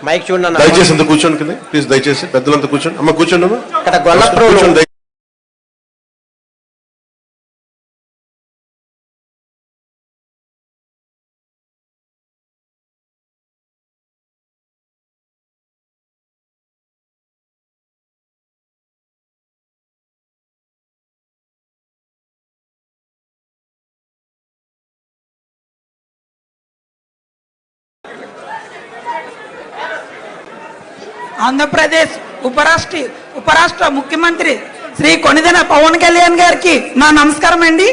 Mic చూడండి. దయచేసి అంత కూర్చోండి కింద ప్లీజ్, దయచేసి పెద్దలంతా కూర్చోండి. అమ్మ కూర్చోండి అమ్మా. ఇక్కడ గొల్లప్రోలు ఆంధ్రప్రదేశ్ ఉపరాష్ట్ర ముఖ్యమంత్రి శ్రీ కొణిదెల పవన్ కళ్యాణ్ గారికి నా నమస్కారం అండి.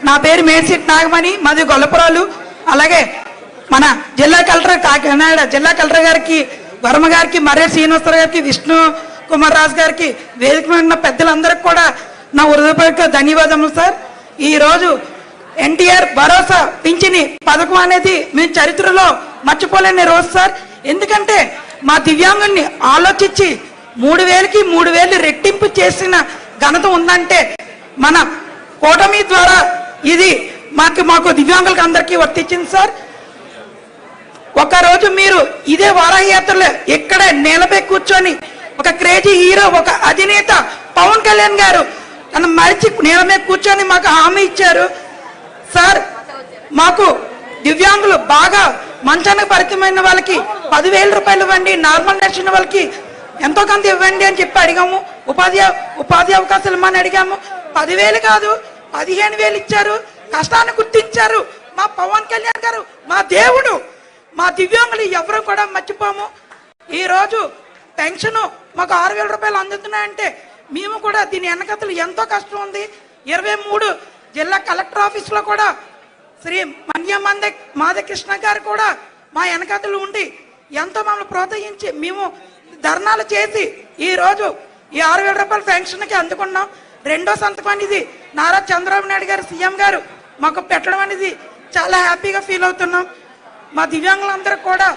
నా పేరు మేడ్సిట్ నాగమణి, మాది గొల్లపురాలు. అలాగే మన జిల్లా కలెక్టర్ కాకినాడ జిల్లా కలెక్టర్ గారికి, వర్మ గారికి, మర్రి శ్రీనివాసరావు గారికి, విష్ణు కుమార్ రాజు గారికి, వేదిక మీద ఉన్న పెద్దలందరికీ కూడా నా హృదయపూర్వక ధన్యవాదములు సార్. ఈరోజు ఎన్టీఆర్ భరోసా పింఛని పథకం అనేది మీ చరిత్రలో మర్చిపోలేని రోజు సార్. ఎందుకంటే మా దివ్యాంగుల్ని ఆలోచించి 3000కి 3000 రెట్టింపు చేసిన ఘనత ఉందంటే మన కూటమి ద్వారా ఇది మాకు దివ్యాంగులకు అందరికీ వర్తించింది సార్. ఒకరోజు మీరు ఇదే వారాహయాత్రలో ఎక్కడ నేలపై కూర్చొని ఒక క్రేజీ హీరో, ఒక అధినేత పవన్ కళ్యాణ్ గారు తను మరిచి నేల మీద కూర్చొని మాకు హామీ ఇచ్చారు సార్. మాకు దివ్యాంగులు బాగా మంచానికి పరిమితమైన వాళ్ళకి 10,000 రూపాయలు ఇవ్వండి, నార్మల్ నడిచిన వాళ్ళకి ఎంతో కొంత ఇవ్వండి అని చెప్పి అడిగాము. ఉపాధి అవకాశాలు ఇవ్వమని అడిగాము. 10,000 కాదు 15,000 ఇచ్చారు. కష్టాన్ని గుర్తించారు మా పవన్ కళ్యాణ్ గారు, మా దేవుడు. మా దివ్యాంగులు ఎవరు కూడా మర్చిపోము. ఈరోజు పెన్షన్ మాకు 6,000 రూపాయలు అందుతున్నాయంటే మేము కూడా దీని వెనకతలు ఎంతో కష్టం ఉంది. 23 జిల్లా కలెక్టర్ ఆఫీస్లో కూడా శ్రీ మాధకృష్ణ గారు కూడా మా వెనకతలు ఉండి ఎంతో మమ్మల్ని ప్రోత్సహించి మేము ధర్నాలు చేసి ఈరోజు ఈ 6,000 రూపాయల పెన్షన్కి అందుకున్నాం. రెండో సంతకం అనేది నారా చంద్రబాబు నాయుడు గారు సీఎం గారు మాకు పెట్టడం అనేది చాలా హ్యాపీగా ఫీల్ అవుతున్నాం. మా దివ్యాంగులందరూ కూడా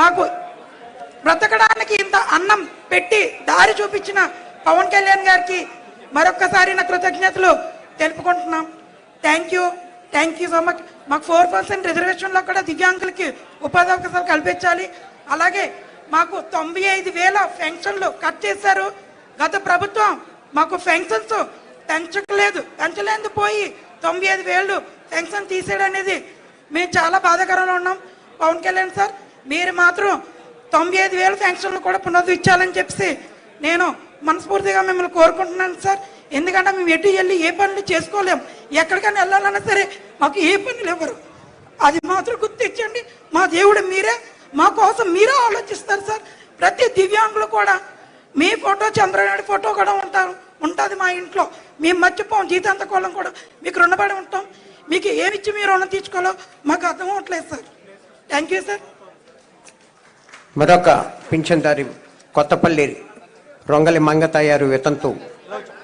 మాకు బ్రతకడానికి ఇంత అన్నం పెట్టి దారి చూపించిన పవన్ కళ్యాణ్ గారికి మరొక్కసారి నా కృతజ్ఞతలు తెలుపుకుంటున్నాం. Thank you so much. మాకు 4% రిజర్వేషన్లో కూడా దివ్యాంగులకి ఉపాధి అవకాశాలు కల్పించాలి. అలాగే మాకు 95,000 పెన్షన్లు కట్ చేశారు. గత ప్రభుత్వం మాకు పెన్షన్స్ పెంచలేదు పోయి 95,000 పెన్షన్ తీసేయడం అనేది మేము చాలా బాధాకరంలో ఉన్నాం. పవన్ కళ్యాణ్ సార్, మీరు మాత్రం 95,000 పెన్షన్లు కూడా పునరుద్ధరించాలని చెప్పి నేను మనస్ఫూర్తిగా మిమ్మల్ని కోరుకుంటున్నాను సార్. ఎందుకంటే మేము ఎటు వెళ్ళి ఏ పనులు చేసుకోలేము. ఎక్కడికైనా వెళ్ళాలన్నా సరే మాకు ఏ పనులు ఇవ్వరు. అది మాత్రం గుర్తించండి. మా దేవుడు మీరే, మా కోసం మీరే ఆలోచిస్తారు సార్. ప్రతి దివ్యాంగులు కూడా మీ ఫోటో, చంద్రనాయుడు ఫోటో కూడా ఉంటుంది మా ఇంట్లో. మేము మర్చిపోం. జీతాంతకోళం కూడా మీకు రుణపడి ఉంటాం. మీకు ఏమిచ్చి మీరు రుణం తీర్చుకోవాలో మాకు అర్థం అవట్లేదు సార్. Thank you sir. మరొక పింఛన్దారి కొత్తపల్లి రొంగలి మంగతయ్యారు వితంతు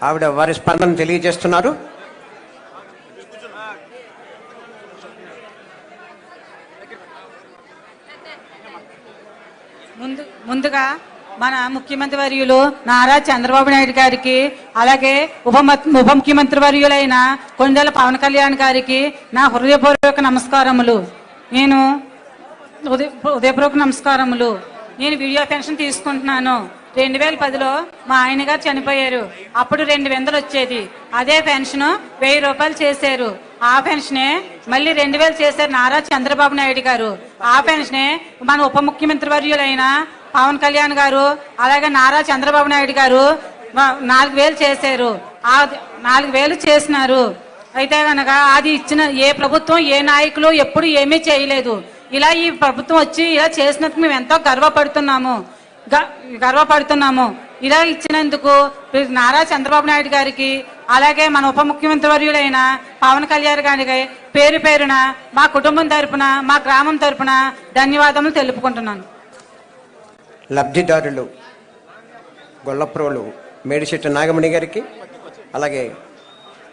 ఆవిడ వారి స్పందన తెలియజేస్తున్నారు. ముందుగా మన ముఖ్యమంత్రి వర్యులు నారా చంద్రబాబు నాయుడు గారికి, అలాగే ఉప ముఖ్యమంత్రి వర్యులైన కొణిదెల పవన్ కళ్యాణ్ గారికి నా హృదయపూర్వక నమస్కారములు. నేను వీడియో పెన్షన్ తీసుకుంటున్నాను. 2010లో మా ఆయన గారు చనిపోయారు. అప్పుడు 2,000 వచ్చేది. అదే పెన్షన్ 1,000 రూపాయలు చేశారు. ఆ పెన్షనే మళ్ళీ 2,000 చేశారు నారా చంద్రబాబు నాయుడు గారు. ఆ పెన్షనే మన ఉప ముఖ్యమంత్రి వర్యులైన పవన్ కళ్యాణ్ గారు, అలాగే నారా చంద్రబాబు నాయుడు గారు 4,000 చేశారు. ఆ 4,000 చేసినారు. అయితే కనుక అది ఇచ్చిన ఏ ప్రభుత్వం, ఏ నాయకులు ఎప్పుడు ఏమీ చేయలేదు. ఇలా ఈ ప్రభుత్వం వచ్చి ఇలా చేసినందుకు మేము ఎంతో గర్వపడుతున్నాము. ఇలా ఇచ్చినందుకు నారా చంద్రబాబు నాయుడు గారికి, అలాగే మన ఉప ముఖ్యమంత్రి వర్యులైన పవన్ కళ్యాణ్ గారికి పేరు పేరున మా కుటుంబం తరపున, మా గ్రామం తరపున ధన్యవాదములు తెలుపుకుంటున్నాను. లబ్ధిదారులు గొల్లప్రోలు మేడిశెట్టి నాగమణి గారికి, అలాగే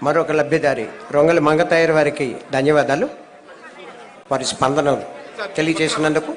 మరొక లబ్ధిదారి రొంగలి మంగతయ్య వారికి ధన్యవాదాలు వారి స్పందన తెలియజేసినందుకు.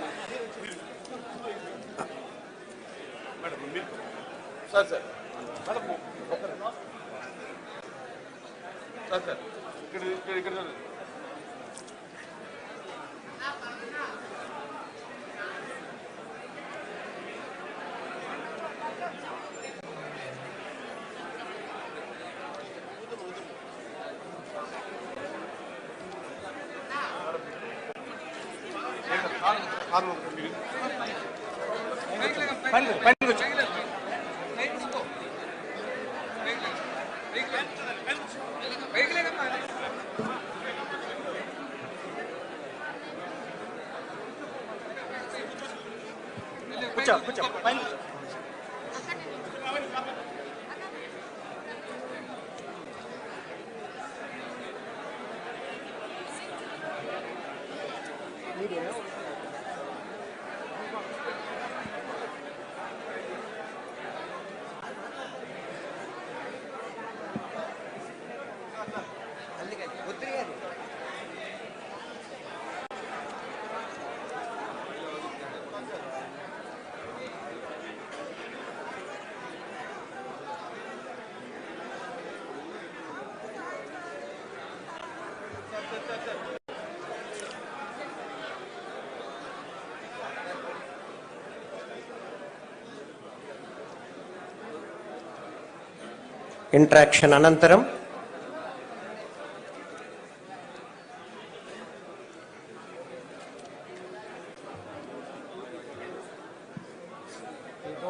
ఇంటరాక్షన్ అనంతరం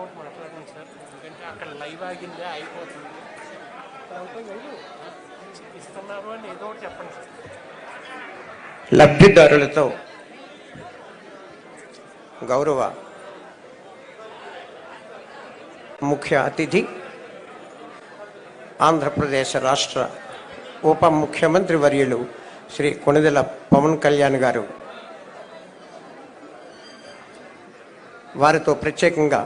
ఎందుకంటే అక్కడ లైవ్ ఆగిందే అయిపోతుంది ఇస్తున్నారు అని ఏదో ఒకటి చెప్పండి సార్. లబ్ధిదారులతో గౌరవ ముఖ్య అతిథి ఆంధ్రప్రదేశ్ రాష్ట్ర ఉప ముఖ్యమంత్రి వర్యులు శ్రీ కొణిదెల పవన్ కళ్యాణ్ గారు వారితో ప్రత్యేకంగా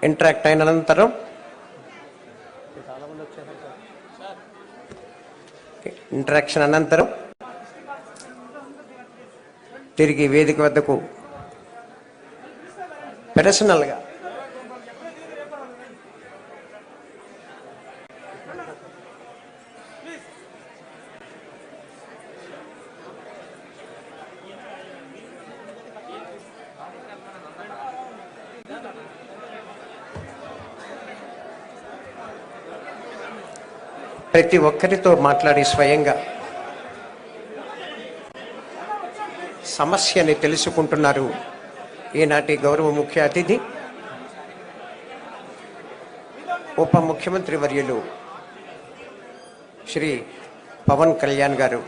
ఇంటరాక్ట్ అయిన అనంతరం ఇంటరాక్షన్ అనంతరం తిరిగి వేదిక వద్దకు పర్సనల్గా ప్రతి ఒక్కరితో మాట్లాడి స్వయంగా సమస్యని తెలుసుకుంటున్నారు ఈనాటి గౌరవ ముఖ్య అతిథి ఉప ముఖ్యమంత్రి వర్యులు శ్రీ పవన్ కళ్యాణ్ గారు.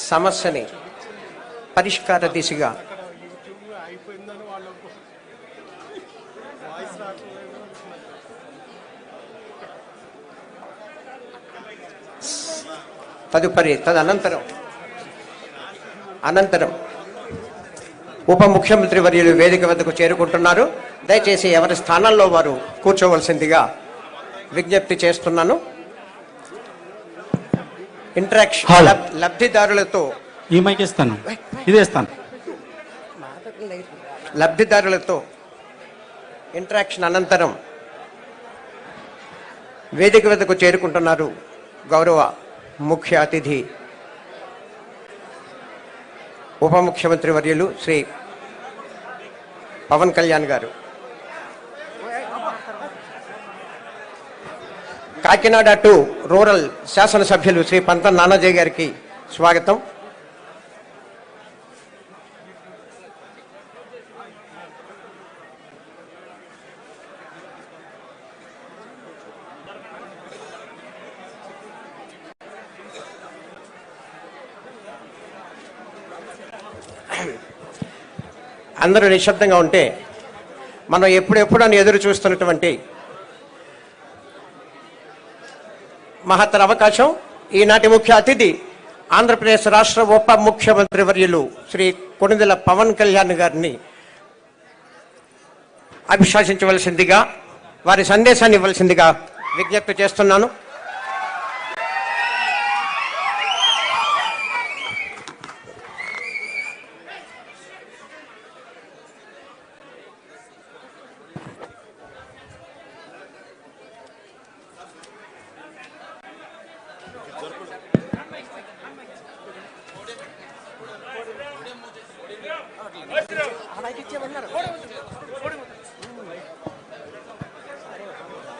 సమస్యని పరిష్కార దిశగా అయిపోయిందని వాళ్ళకు వాయిస్ అనంతరం ఉప ముఖ్యమంత్రి వర్యులు వేదిక వద్దకు చేరుకుంటున్నారు. దయచేసి ఎవరి స్థానాల్లో వారు కూర్చోవలసిందిగా విజ్ఞప్తి చేస్తున్నాను. ఇంటరాక్షన్ లబ్ధిదారులతో ఈ మైక్ ఇస్తాను, ఇదే ఇస్తాను. లబ్ధిదారులతో ఇంటరాక్షన్ అనంతరం వేదిక వద్దకు చేరుకుంటున్నారు గౌరవ ముఖ్య అతిథి ఉప ముఖ్యమంత్రి వర్యులు శ్రీ పవన్ కళ్యాణ్ గారు. కాకినాడ టు రూరల్ శాసనసభ్యులు శ్రీ పంతం నానాజీ గారికి స్వాగతం. అందరూ నిశ్శబ్దంగా ఉంటే మనం ఎప్పుడెప్పుడని ఎదురు చూస్తున్నటువంటి మహత్తర అవకాశం ఈనాటి ముఖ్య అతిథి ఆంధ్రప్రదేశ్ రాష్ట్ర ఉప ముఖ్యమంత్రి వర్యులు శ్రీ కొణిదెల పవన్ కళ్యాణ్ గారిని అభిశాసించవలసిందిగా, వారి సందేశాన్ని ఇవ్వవలసిందిగా విజ్ఞప్తి చేస్తున్నాను.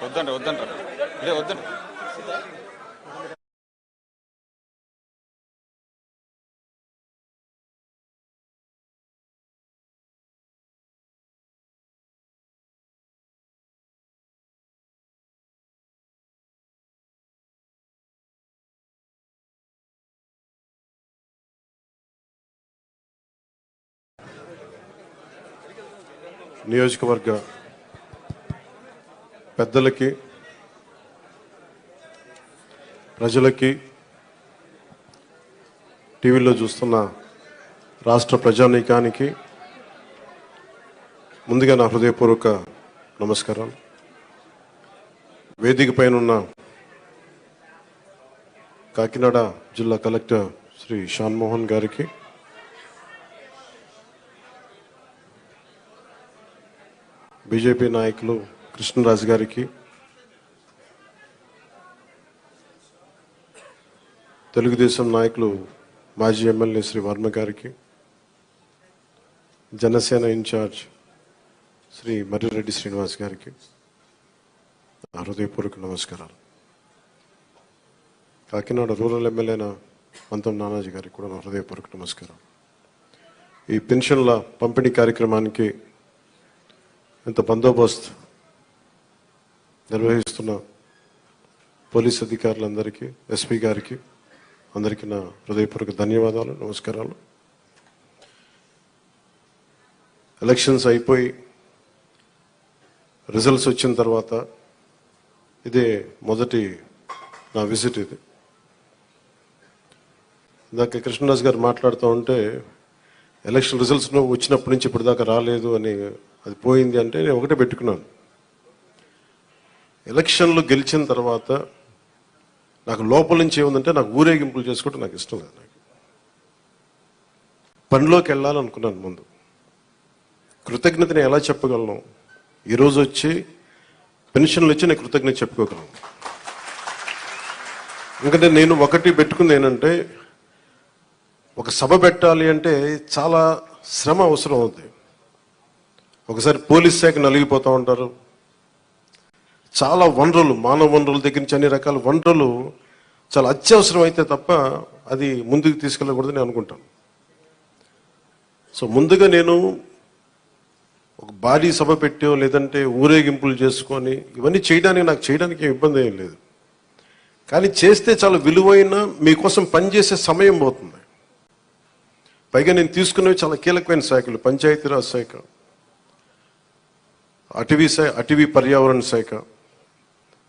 వద్దండి వద్దండి వద్దండి నియోజకవర్గ పెద్దలకి, ప్రజలకి, టీవీలో చూస్తున్న రాష్ట్ర ప్రజానీకానికి ముందుగా నా హృదయపూర్వక నమస్కారాలు. వేదిక పైన ఉన్న కాకినాడ జిల్లా కలెక్టర్ శ్రీ షాన్మోహన్ గారికి, బీజేపీ నాయకులు కృష్ణరాజు గారికి, తెలుగుదేశం నాయకులు మాజీ ఎమ్మెల్యే శ్రీ వర్మ గారికి, జనసేన ఇన్ఛార్జ్ శ్రీ మర్రిరెడ్డి శ్రీనివాస్ గారికి నా హృదయపూర్వక నమస్కారాలు. కాకినాడ రూరల్ ఎమ్మెల్యేన మంతం నానాజీ గారికి కూడా నా హృదయపూర్వక నమస్కారం. ఈ పెన్షన్ల పంపిణీ కార్యక్రమానికి ఇంత బందోబస్తు నిర్వహిస్తున్న పోలీస్ అధికారులందరికీ, ఎస్పీ గారికి అందరికీ నా హృదయపూర్వక ధన్యవాదాలు, నమస్కారాలు. ఎలక్షన్స్ అయిపోయి రిజల్ట్స్ వచ్చిన తర్వాత ఇదే మొదటి నా విజిట్. ఇది ఇందాక కృష్ణరాజు గారు మాట్లాడుతూ ఉంటే ఎలక్షన్ రిజల్ట్స్ వచ్చినప్పటి నుంచి ఇప్పటిదాకా రాలేదు అని, అది పోయింది అంటే నేను ఒకటే పెట్టుకున్నాను. ఎలక్షన్లు గెలిచిన తర్వాత నాకు లోపల నుంచి ఏముందంటే నాకు ఊరేగింపులు చేసుకోవడం నాకు ఇష్టం లేదు. నాకు పనిలోకి వెళ్ళాలనుకున్నాను. ముందు కృతజ్ఞతని ఎలా చెప్పగలను? ఈరోజు వచ్చి పెన్షన్లు వచ్చి నేను కృతజ్ఞత చెప్పుకోగలను. ఎందుకంటే నేను ఒకటి పెట్టుకుంది ఏంటంటే, ఒక సభ పెట్టాలి అంటే చాలా శ్రమ అవసరం అవుతుంది. ఒకసారి పోలీస్ శాఖ నలిగిపోతూ ఉంటారు. చాలా వనరులు, మానవ వనరుల దగ్గర నుంచి అన్ని రకాల వనరులు చాలా అత్యవసరం అయితే తప్ప అది ముందుకు తీసుకెళ్ళకూడదని అనుకుంటాను. సో ముందుగా నేను ఒక భారీ సభ పెట్టో లేదంటే ఊరేగింపులు చేసుకొని ఇవన్నీ చేయడానికి ఇబ్బంది ఏం లేదు. కానీ చేస్తే చాలా విలువైన మీకోసం పనిచేసే సమయం పోతుంది. పైగా నేను తీసుకునేవి చాలా కీలకమైన శాఖలు: పంచాయతీరాజ్ శాఖ, అటవీ పర్యావరణ శాఖ,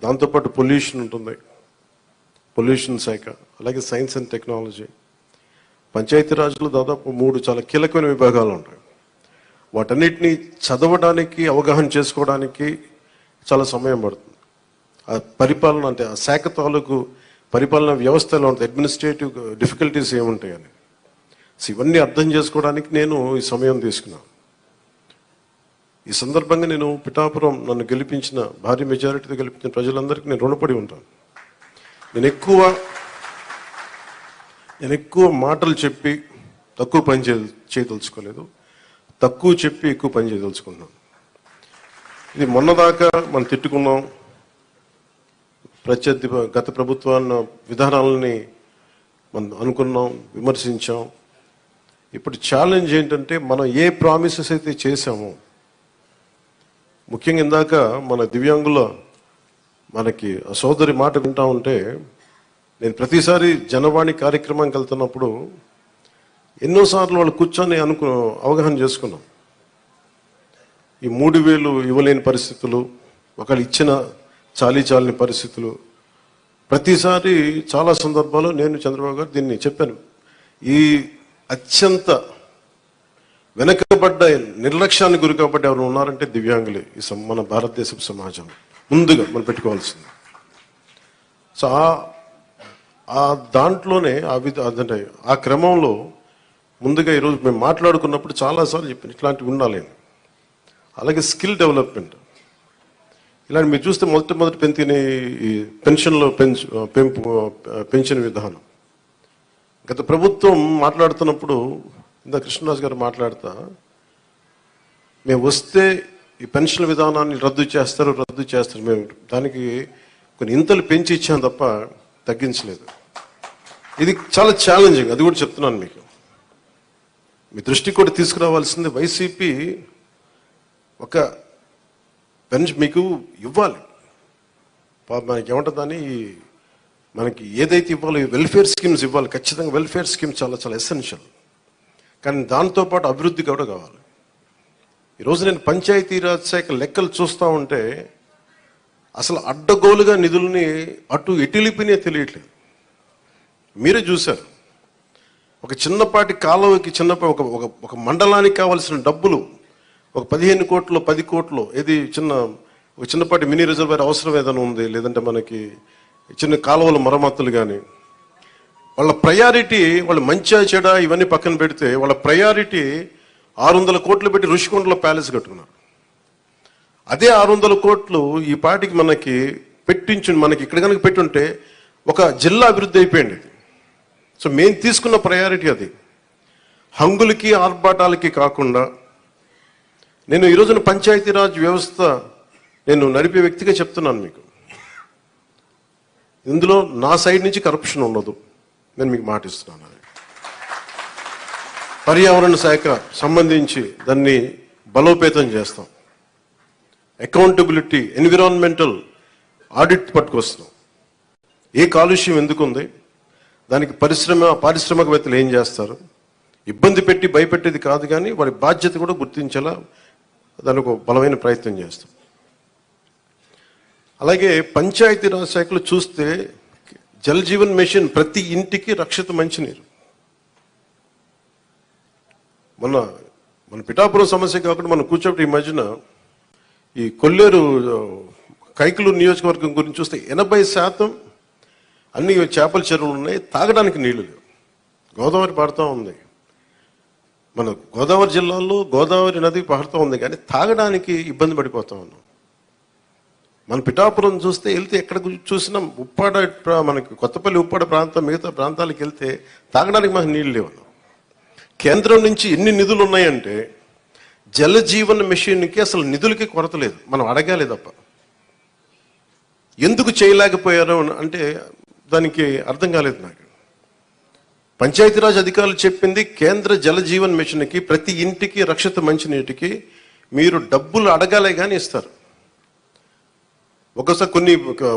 దాంతోపాటు పొల్యూషన్ ఉంటుంది, పొల్యూషన్ శాఖ, అలాగే సైన్స్ అండ్ టెక్నాలజీ. పంచాయతీరాజ్లో దాదాపు 3 చాలా కీలకమైన విభాగాలు ఉంటాయి. వాటన్నిటిని చదవడానికి, అవగాహన చేసుకోవడానికి చాలా సమయం పడుతుంది. ఆ పరిపాలన అంటే ఆ శాఖ తాలూకు పరిపాలన వ్యవస్థ ఎలా ఉంటుంది, అడ్మినిస్ట్రేటివ్ డిఫికల్టీస్ ఏముంటాయని, ఇవన్నీ అర్థం చేసుకోవడానికి నేను ఈ సమయం తీసుకున్నాను. ఈ సందర్భంగా నేను పిఠాపురం నన్ను గెలిపించిన, భారీ మెజారిటీతో గెలిపించిన ప్రజలందరికీ నేను రుణపడి ఉంటాను. నేను ఎక్కువ మాటలు చెప్పి తక్కువ పని చేయదలుచుకోలేదు, తక్కువ చెప్పి ఎక్కువ పని చేయదలుచుకున్నాను. ఇది మొన్నదాకా మనం తిట్టుకున్నాం, గత ప్రభుత్వాన్ని విధానాలని మనం అనుకున్నాం, విమర్శించాం. ఇప్పుడు ఛాలెంజ్ ఏంటంటే, మనం ఏ ప్రామిసెస్ అయితే చేశామో, ముఖ్యంగా ఇందాక మన దివ్యాంగుల మనకి సోదరి మాట వింటా ఉంటే, నేను ప్రతిసారి జనవాణి కార్యక్రమానికి వెళ్తున్నప్పుడు ఎన్నోసార్లు వాళ్ళు కూర్చొని అవగాహన చేసుకున్నాం. ఈ 3,000 ఇవ్వలేని పరిస్థితులు, ఒకళ్ళు ఇచ్చిన చాలని పరిస్థితులు. ప్రతిసారి చాలా సందర్భాల్లో నేను చంద్రబాబు గారు దీన్ని చెప్పాను. ఈ అత్యంత వెనకబడ్డ, నిర్లక్ష్యానికి గురి కాబట్టి ఎవరు ఉన్నారంటే దివ్యాంగులే ఈ మన భారతదేశ సమాజం ముందుగా మనం పెట్టుకోవాల్సింది. సో ఆ దాంట్లోనే అదంటే ఆ క్రమంలో ముందుగా ఈరోజు మేము మాట్లాడుకున్నప్పుడు చాలాసార్లు చెప్పాను ఇట్లాంటివి ఉండాలి. అలాగే స్కిల్ డెవలప్మెంట్, ఇలాంటి మీరు చూస్తే మొదటి పెంచిన ఈ పెన్షన్లో పెంచిన విధానం. గత ప్రభుత్వం మాట్లాడుతున్నప్పుడు ఇందా కృష్ణరాజు గారు మాట్లాడుతా, మేము వస్తే ఈ పెన్షన్ విధానాన్ని రద్దు చేస్తారు. మేము దానికి కొన్ని ఇంతలు పెంచి ఇచ్చాం తప్ప తగ్గించలేదు. ఇది చాలా ఛాలెంజింగ్, అది కూడా చెప్తున్నాను మీకు. మీ దృష్టికి కూడా తీసుకురావాల్సింది, వైసీపీ ఒక పెన్షన్ మీకు ఇవ్వాలి. మనకి ఏమంటుందని, మనకి ఏదైతే ఇవ్వాలో వెల్ఫేర్ స్కీమ్స్ ఇవ్వాలి. ఖచ్చితంగా వెల్ఫేర్ స్కీమ్ చాలా ఎసెన్షియల్. కానీ దాంతోపాటు అభివృద్ధి కూడా కావాలి. ఈరోజు నేను పంచాయతీరాజ్ శాఖ లెక్కలు చూస్తూ ఉంటే అసలు అడ్డగోలుగా నిధుల్ని అటు ఎటులిపినే తెలియట్లేదు. మీరే చూశారు, ఒక చిన్నపాటి కాలువకి ఒక మండలానికి కావాల్సిన డబ్బులు ఒక 15 కోట్లు 10 కోట్లు ఏది ఒక చిన్నపాటి మినీ రిజర్వాయర్ అవసరం ఏదైనా ఉంది, లేదంటే మనకి చిన్న కాలువల మరమ్మతులు కానీ, వాళ్ళ ప్రయారిటీ వాళ్ళు మంచిగా చెడ ఇవన్నీ పక్కన పెడితే వాళ్ళ ప్రయారిటీ 600 కోట్లు పెట్టి ఋషికొండలో ప్యాలెస్ కట్టుకున్నారు. అదే 600 కోట్లు ఈ పాటికి మనకి మనకి ఇక్కడ కనుక పెట్టుంటే ఒక జిల్లా అభివృద్ధి అయిపోయింది. సో మేము తీసుకున్న ప్రయారిటీ అది. హంగులకి ఆర్భాటాలకి కాకుండా, నేను ఈరోజున పంచాయతీరాజ్ వ్యవస్థ నేను నడిపే వ్యక్తిగా చెప్తున్నాను మీకు, ఇందులో నా సైడ్ నుంచి కరప్షన్ ఉండదు, నేను మీకు మాటిస్తున్నాను. పర్యావరణ శాఖ సంబంధించి దాన్ని బలోపేతం చేస్తాం. అకౌంటబిలిటీ, ఎన్విరాన్మెంటల్ ఆడిట్ పట్టుకొస్తున్నాం. ఏ కాలుష్యం ఎందుకు ఉంది, దానికి పారిశ్రామికవేత్తలు ఏం చేస్తారు, ఇబ్బంది పెట్టి భయపెట్టేది కాదు, కానీ వారి బాధ్యత కూడా గుర్తించేలా దానికి ఒక బలమైన ప్రయత్నం చేస్తాం. అలాగే పంచాయతీరాజ్ శాఖలు చూస్తే జల్ జీవన్ మిషన్ ప్రతి ఇంటికి రక్షిత మంచినీరు. మన పిఠాపురం సమస్య కాకుండా మనం కూర్చోబెట్టి ఈ మధ్యన ఈ కొల్లేరు కైకలూరు నియోజకవర్గం గురించి చూస్తే 80% అన్ని చేపల చెరువులు ఉన్నాయి, తాగడానికి నీళ్లు లేవు. గోదావరి పారుతూ ఉంది, మన గోదావరి జిల్లాలో గోదావరి నది పారుతూ ఉంది, కానీ తాగడానికి ఇబ్బంది పడిపోతా ఉన్నాం. మన పిఠాపురం చూస్తే వెళ్తే ఎక్కడ చూసినా ఉప్పాడ, మనకి కొత్తపల్లి ఉప్పాడ ప్రాంతం మిగతా ప్రాంతాలకు వెళ్తే తాగడానికి మనకు నీళ్ళు లేవు. కేంద్రం నుంచి ఎన్ని నిధులు ఉన్నాయంటే జల జీవన్ మిషన్కి అసలు నిధులకి కొరత లేదు, మనం అడగాలి తప్ప. ఎందుకు చేయలేకపోయారు అంటే దానికి అర్థం కాలేదు నాకు. పంచాయతీరాజ్ అధికారులు చెప్పింది కేంద్ర జల జీవన్ మిషన్కి ప్రతి ఇంటికి రక్షిత మంచినీటికి మీరు డబ్బులు అడగాలే కానీ ఇస్తారు. ఒకసారి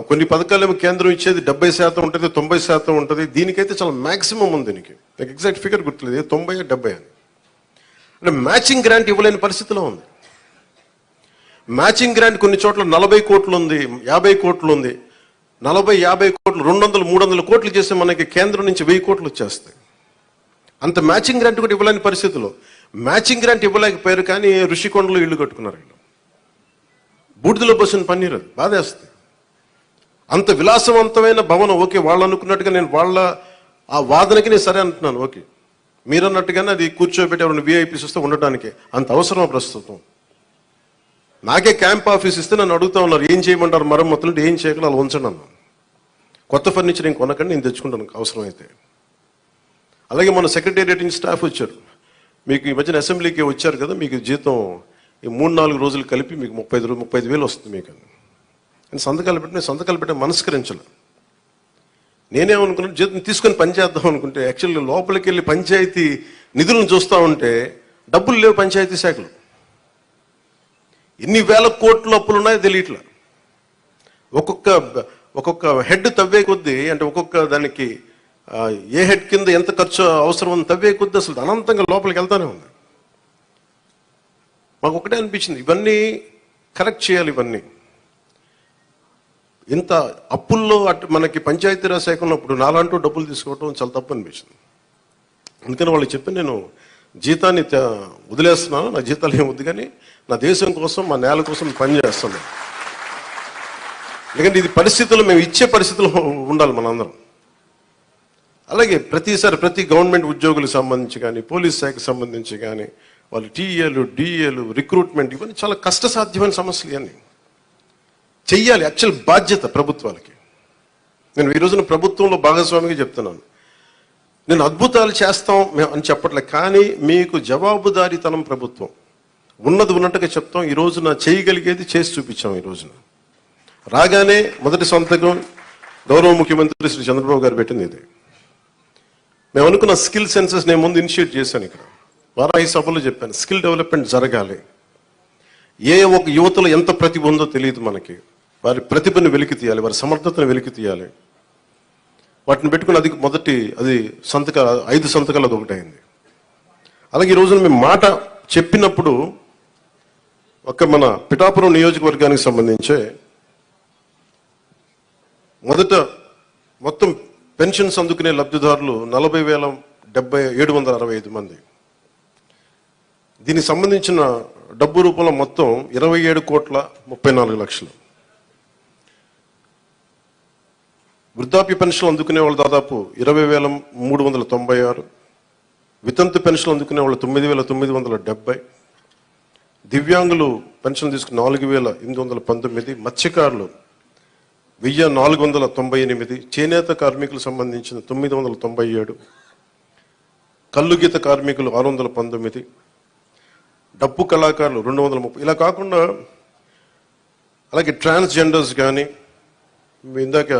కొన్ని పథకాలేమో కేంద్రం ఇచ్చేది 70% ఉంటుంది, 90% ఉంటుంది. దీనికైతే చాలా మ్యాక్సిమం ఉంది. దీనికి నాకు ఎగ్జాక్ట్ ఫిగర్ గుర్తులేదు, 90 70 అని. అంటే మ్యాచింగ్ గ్రాంట్ ఇవ్వలేని పరిస్థితిలో ఉంది. మ్యాచింగ్ గ్రాంట్ కొన్ని చోట్ల 40 కోట్లు ఉంది, 50 కోట్లు ఉంది. 40 50 కోట్లు 200 300 కోట్లు చేస్తే మనకి కేంద్రం నుంచి 1000 కోట్లు వచ్చేస్తాయి. అంత మ్యాచింగ్ గ్రాంట్ కూడా ఇవ్వలేని పరిస్థితిలో మ్యాచింగ్ గ్రాంట్ ఇవ్వలేకపోయారు, కానీ ఋషికొండలో ఇల్లు కట్టుకున్నారు. వీళ్ళు బూడిదలో పోసిన పన్నీరు, అది బాధేస్తుంది. అంత విలాసవంతమైన భవనం, ఓకే వాళ్ళు అనుకున్నట్టుగా నేను వాళ్ళ ఆ వాదనకి నేను సరే అంటున్నాను, ఓకే మీరు అన్నట్టుగానే అది కూర్చోబెట్టి ఎవరైనా విఐపీస్ వస్తే ఉండటానికి అంత అవసరం ప్రస్తుతం. నాకే క్యాంప్ ఆఫీస్ ఇస్తే నన్ను అడుగుతా ఉన్నారు ఏం చేయమంటారు మరమ్మతులు అంటే, ఏం చేయగలరు అలా ఉంచండి అన్నాను. కొత్త ఫర్నిచర్ ఏం కొనకండి, నేను తెచ్చుకుంటాను అవసరం అయితే. అలాగే మన సెక్రటేరియట్ నుంచి స్టాఫ్ వచ్చారు, మీకు ఈ మధ్యన అసెంబ్లీకి వచ్చారు కదా, మీకు జీతం ఈ 3-4 రోజులు కలిపి మీకు 35,000 వస్తుంది మీకు అని సంతకాలు పెట్టే మనస్కరించలే. నేనేమనుకున్నాను, జీతం తీసుకొని పని చేద్దాం అనుకుంటే యాక్చువల్లీ లోపలికి వెళ్ళి పంచాయతీ నిధులను చూస్తూ ఉంటే డబ్బులు లేవు. పంచాయతీ శాఖలు ఎన్ని వేల కోట్ల అప్పులు ఉన్నాయో తెలియట్లా. ఒక్కొక్క హెడ్ తవ్వే కొద్దీ, అంటే ఒక్కొక్క దానికి ఏ హెడ్ కింద ఎంత ఖర్చు అవసరం అని తవ్వే కొద్దీ అసలు అనంతంగా లోపలికి వెళ్తానే ఉంది. మాకు ఒకటే అనిపించింది, ఇవన్నీ కరెక్ట్ చేయాలి. ఇవన్నీ ఇంత అప్పుల్లో మనకి పంచాయతీరాజ్ శాఖ ఉన్నప్పుడు నాలంటూ డబ్బులు తీసుకోవటం చాలా తప్పు అనిపించింది. అందుకని వాళ్ళు చెప్పి నేను జీతాన్ని వదిలేస్తున్నాను, నా జీతాలు ఏం వద్దు, కానీ నా దేశం కోసం మా నేల కోసం పని చేస్తున్నాను. ఎందుకంటే ఇది పరిస్థితులు మేము ఇచ్చే పరిస్థితులు ఉండాలి మనందరం. అలాగే ప్రతి గవర్నమెంట్ ఉద్యోగులకు సంబంధించి కానీ, పోలీస్ శాఖకు సంబంధించి కానీ, వాళ్ళు టీఏలు డిఏలు రిక్రూట్మెంట్ ఇవన్నీ చాలా కష్టసాధ్యమైన సమస్యలు. ఇవన్నీ చెయ్యాలి, యాక్చువల్ బాధ్యత ప్రభుత్వాలకి. నేను ఈ రోజున ప్రభుత్వంలో భాగస్వామిగా చెప్తున్నాను, నేను అద్భుతాలు చేస్తాం అని చెప్పట్లే, కానీ మీకు జవాబుదారీతనం ప్రభుత్వం ఉన్నది ఉన్నట్టుగా చెప్తాం. ఈ రోజున చేయగలిగేది చేసి చూపించాం. ఈ రోజున రాగానే మొదటి సంతకం గౌరవ ముఖ్యమంత్రి శ్రీ చంద్రబాబు గారు పెట్టింది ఇది. మేము అనుకున్న స్కిల్ సెన్సెస్ నేను ముందు ఇనిషియేట్ చేశాను. ఇక్కడ వారాహి సభలో చెప్పాను, స్కిల్ డెవలప్మెంట్ జరగాలి. ఏ ఒక యువతలో ఎంత ప్రతిభ ఉందో తెలియదు మనకి, వారి ప్రతిభను వెలికి తీయాలి, వారి సమర్థతను వెలికి తీయాలి. వాటిని పెట్టుకుని అది 5 సంతకాలు అది ఒకటైంది. అలాగే ఈ రోజున మేము మాట చెప్పినప్పుడు ఒక మన పిఠాపురం నియోజకవర్గానికి సంబంధించే మొదట మొత్తం పెన్షన్స్ అందుకునే లబ్ధిదారులు 40,765 మంది. దీనికి సంబంధించిన డబ్బు రూపంలో మొత్తం 27,34,00,000. వృద్ధాప్య పెన్షన్లు అందుకునే వాళ్ళు దాదాపు 20,396, వితంతు పెన్షన్లు అందుకునే వాళ్ళు 9,970, దివ్యాంగులు పెన్షన్ తీసుకుని 4,819, మత్స్యకారులు 1,498, చేనేత కార్మికులకు సంబంధించిన 997, కల్లుగీత కార్మికులు 619, డప్పు కళాకారులు 230. ఇలా కాకుండా అలాగే ట్రాన్స్జెండర్స్ కానీ ఇందాక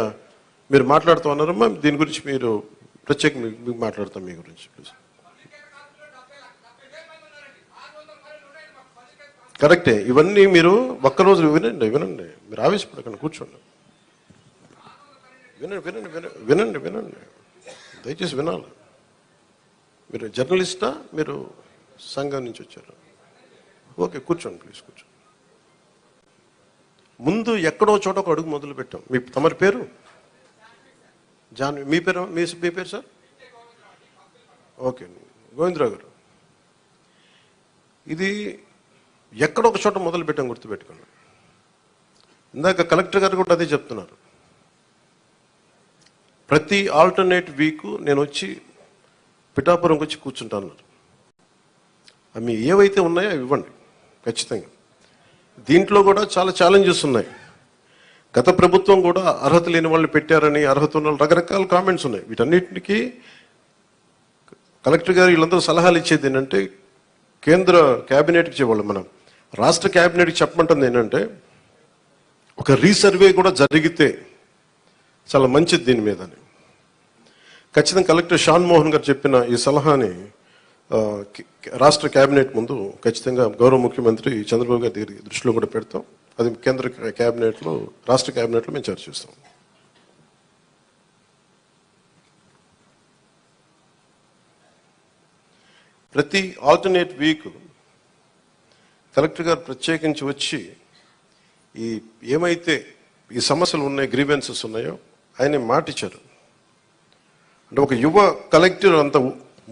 మీరు మాట్లాడుతూ ఉన్నారమ్మా, దీని గురించి మీరు ప్రత్యేకంగా మీకు మాట్లాడతాం మీ గురించి ప్లీజ్. కరెక్టే, ఇవన్నీ మీరు ఒక్కరోజు వినండి మీరు ఆవేశపడకండి, కూర్చోండి, వినండి దయచేసి వినాలి. మీరు జర్నలిస్టా, మీరు సంఘం నుంచి వచ్చారు? ఓకే, కూర్చోండి ప్లీజ్, కూర్చోండి. ముందు ఎక్కడో చోట ఒక అడుగు మొదలు పెట్టాం. తమరి పేరు మీ పేరు సార్? ఓకే, గోవిందరావు గారు, ఇది ఎక్కడో ఒక చోట మొదలు పెట్టాం, గుర్తుపెట్టుకోండి. ఇందాక కలెక్టర్ గారు కూడా అదే చెప్తున్నారు. ప్రతి ఆల్టర్నేట్ వీక్ నేను వచ్చి పిఠాపురంకి వచ్చి కూర్చుంటాను. అవి ఏవైతే ఉన్నాయో అవి ఇవ్వండి ఖచ్చితంగా. దీంట్లో కూడా చాలా ఛాలెంజెస్ ఉన్నాయి. గత ప్రభుత్వం కూడా అర్హత లేని వాళ్ళని పెట్టారని, అర్హత ఉన్న రకరకాల కామెంట్స్ ఉన్నాయి. వీటన్నిటికీ కలెక్టర్ గారు వీళ్ళందరూ సలహాలు ఇచ్చేది ఏంటంటే, కేంద్ర క్యాబినెట్కి ఇచ్చేవాళ్ళు, మనం రాష్ట్ర క్యాబినెట్కి చెప్పమంటుంది ఏంటంటే, ఒక రీసర్వే కూడా జరిగితే చాలా మంచిది దీని మీద. ఖచ్చితంగా కలెక్టర్ షాన్ మోహన్ గారు చెప్పిన ఈ సలహాని రాష్ట్ర క్యాబినెట్ ముందు ఖచ్చితంగా గౌరవ ముఖ్యమంత్రి చంద్రబాబు గారి దగ్గర దృష్టిలో కూడా పెడతాం. అది కేంద్ర క్యాబినెట్లో, రాష్ట్ర క్యాబినెట్లో మేము చర్చిస్తాం. ప్రతి ఆల్టర్నేట్ వీక్ కలెక్టర్ గారు ప్రత్యేకించి వచ్చి ఈ ఏమైతే ఈ సమస్యలు ఉన్నాయో, గ్రీవెన్సెస్ ఉన్నాయో ఆయన మాట ఇచ్చారు. అంటే ఒక యువ కలెక్టర్ అంత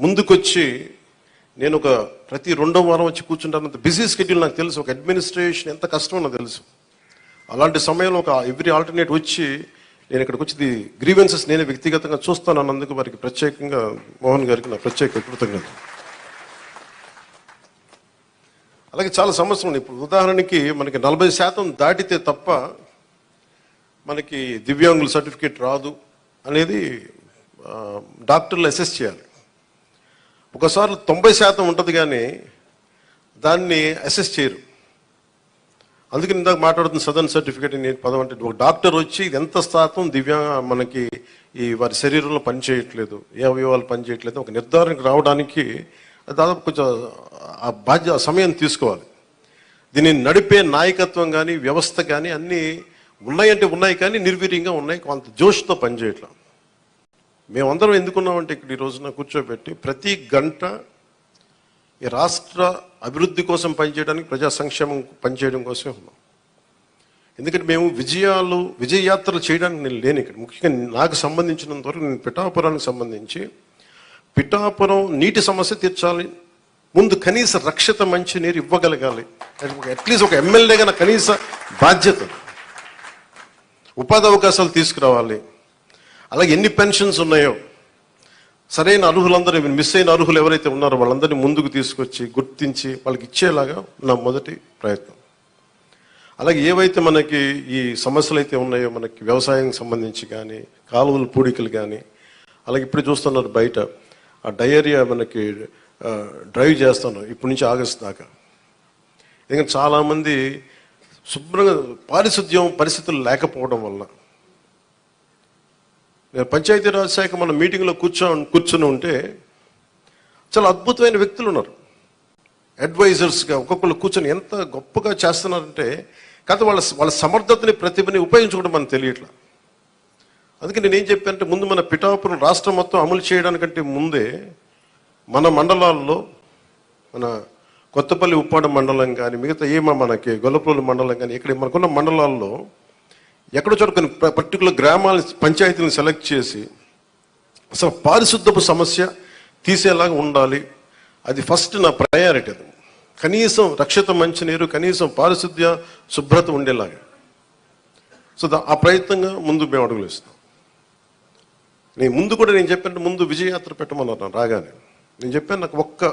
ముందుకొచ్చి, నేను ఒక ప్రతి 2వ వారం వచ్చి కూర్చుంటానంత బిజీ షెడ్యూల్ నాకు తెలుసు. ఒక అడ్మినిస్ట్రేషన్ ఎంత కష్టమో నాకు తెలుసు. అలాంటి సమయంలో ఒక ఎవ్రీ ఆల్టర్నేట్ వచ్చి నేను ఇక్కడికి వచ్చి గ్రీవెన్సెస్ నేనే వ్యక్తిగతంగా చూస్తాను అన్నందుకు వారికి ప్రత్యేకంగా మోహన్ గారికి నా ప్రత్యేక కృతజ్ఞత. అలాగే చాలా సమస్యలు ఉన్నాయి. ఇప్పుడు ఉదాహరణకి మనకి 40% దాటితే తప్ప మనకి దివ్యాంగుల సర్టిఫికేట్ రాదు అనేది డాక్టర్లు అసెస్ చేయాలి. ఒకసారి 90% ఉంటుంది కానీ దాన్ని అసెస్ చేయరు. అందుకని ఇందాక మాట్లాడుతున్న సదరన్ సర్టిఫికేట్ పదం అంటే, ఒక డాక్టర్ వచ్చి ఇది ఎంత శాతం మనకి ఈ వారి శరీరంలో పనిచేయట్లేదు, ఏ అవయవాలు పనిచేయట్లేదు, ఒక నిర్ధారణకు రావడానికి దాదాపు కొంచెం ఆ సమయం తీసుకోవాలి. దీన్ని నడిపే నాయకత్వం కానీ వ్యవస్థ కానీ అన్నీ ఉన్నాయంటే ఉన్నాయి, కానీ నిర్వీర్యంగా ఉన్నాయి, కొంత జోష్తో పనిచేయట్లేదు. మేమందరం ఎందుకున్నామంటే ఇక్కడ ఈ రోజున కూర్చోబెట్టి ప్రతి గంట ఈ రాష్ట్ర అభివృద్ధి కోసం పనిచేయడానికి, ప్రజా సంక్షేమం పనిచేయడం కోసమే ఉన్నాం. ఎందుకంటే మేము విజయయాత్రలు చేయడానికి నేను లేను ఇక్కడ. ముఖ్యంగా నాకు సంబంధించినంత వరకు నేను పిఠాపురానికి సంబంధించి పిఠాపురం నీటి సమస్య తీర్చాలి, ముందు కనీస రక్షిత మంచి నీరు ఇవ్వగలగాలి, అట్లీస్ట్ ఒక ఎమ్మెల్యేగా నా కనీస బాధ్యత. ఉపాధి అవకాశాలు తీసుకురావాలి. అలాగే ఎన్ని పెన్షన్స్ ఉన్నాయో సరైన అర్హులందరూ, మిస్ అయిన అర్హులు ఎవరైతే ఉన్నారో వాళ్ళందరినీ ముందుకు తీసుకొచ్చి గుర్తించి వాళ్ళకి ఇచ్చేలాగా నా మొదటి ప్రయత్నం. అలాగే ఏవైతే మనకి ఈ సమస్యలు అయితే ఉన్నాయో, మనకి వ్యవసాయం సంబంధించి కానీ, కాలువల పూడికలు కానీ, అలాగే ఇప్పుడు చూస్తున్నారు బయట ఆ డయేరియా మనకి డ్రైవ్ చేస్తున్నాం ఇప్పటి నుంచి ఆగస్టు దాకా. ఎందుకంటే చాలామంది శుభ్రంగా పారిశుద్ధ్యం పరిస్థితులు లేకపోవడం వల్ల. నేను పంచాయతీరాజ్ శాఖ మన మీటింగ్లో కూర్చొని ఉంటే చాలా అద్భుతమైన వ్యక్తులు ఉన్నారు, అడ్వైజర్స్గా ఒక్కొక్కరు కూర్చొని ఎంత గొప్పగా చేస్తున్నారంటే, కాదు వాళ్ళ సమర్థతని ప్రతిభని ఉపయోగించుకోవడం మనకు తెలియట్లా. అందుకే నేనేం చెప్పానంటే, ముందు మన పిఠాపురం రాష్ట్రం మొత్తం అమలు చేయడానికంటే ముందే మన మండలాల్లో, మన కొత్తపల్లి ఉప్పాడ మండలం కానీ మిగతా మనకి గొల్లపల్లి మండలం కానీ ఇక్కడ మనకున్న మండలాల్లో ఎక్కడో చోట కొన్ని పర్టికులర్ గ్రామాల పంచాయతీలను సెలెక్ట్ చేసి అసలు పారిశుద్ధపు సమస్య తీసేలాగా ఉండాలి. అది ఫస్ట్ నా ప్రయారిటీ. అది కనీసం రక్షిత మంచినీరు, కనీసం పారిశుద్ధ్య శుభ్రత ఉండేలాగా. సో ఆ ప్రయత్నంగా ముందు మేము అడుగులు ఇస్తాం. నేను చెప్పాను, ముందు విజయయాత్ర పెట్టమన్నారు రాగానే. నేను చెప్పాను, నాకు ఒక్క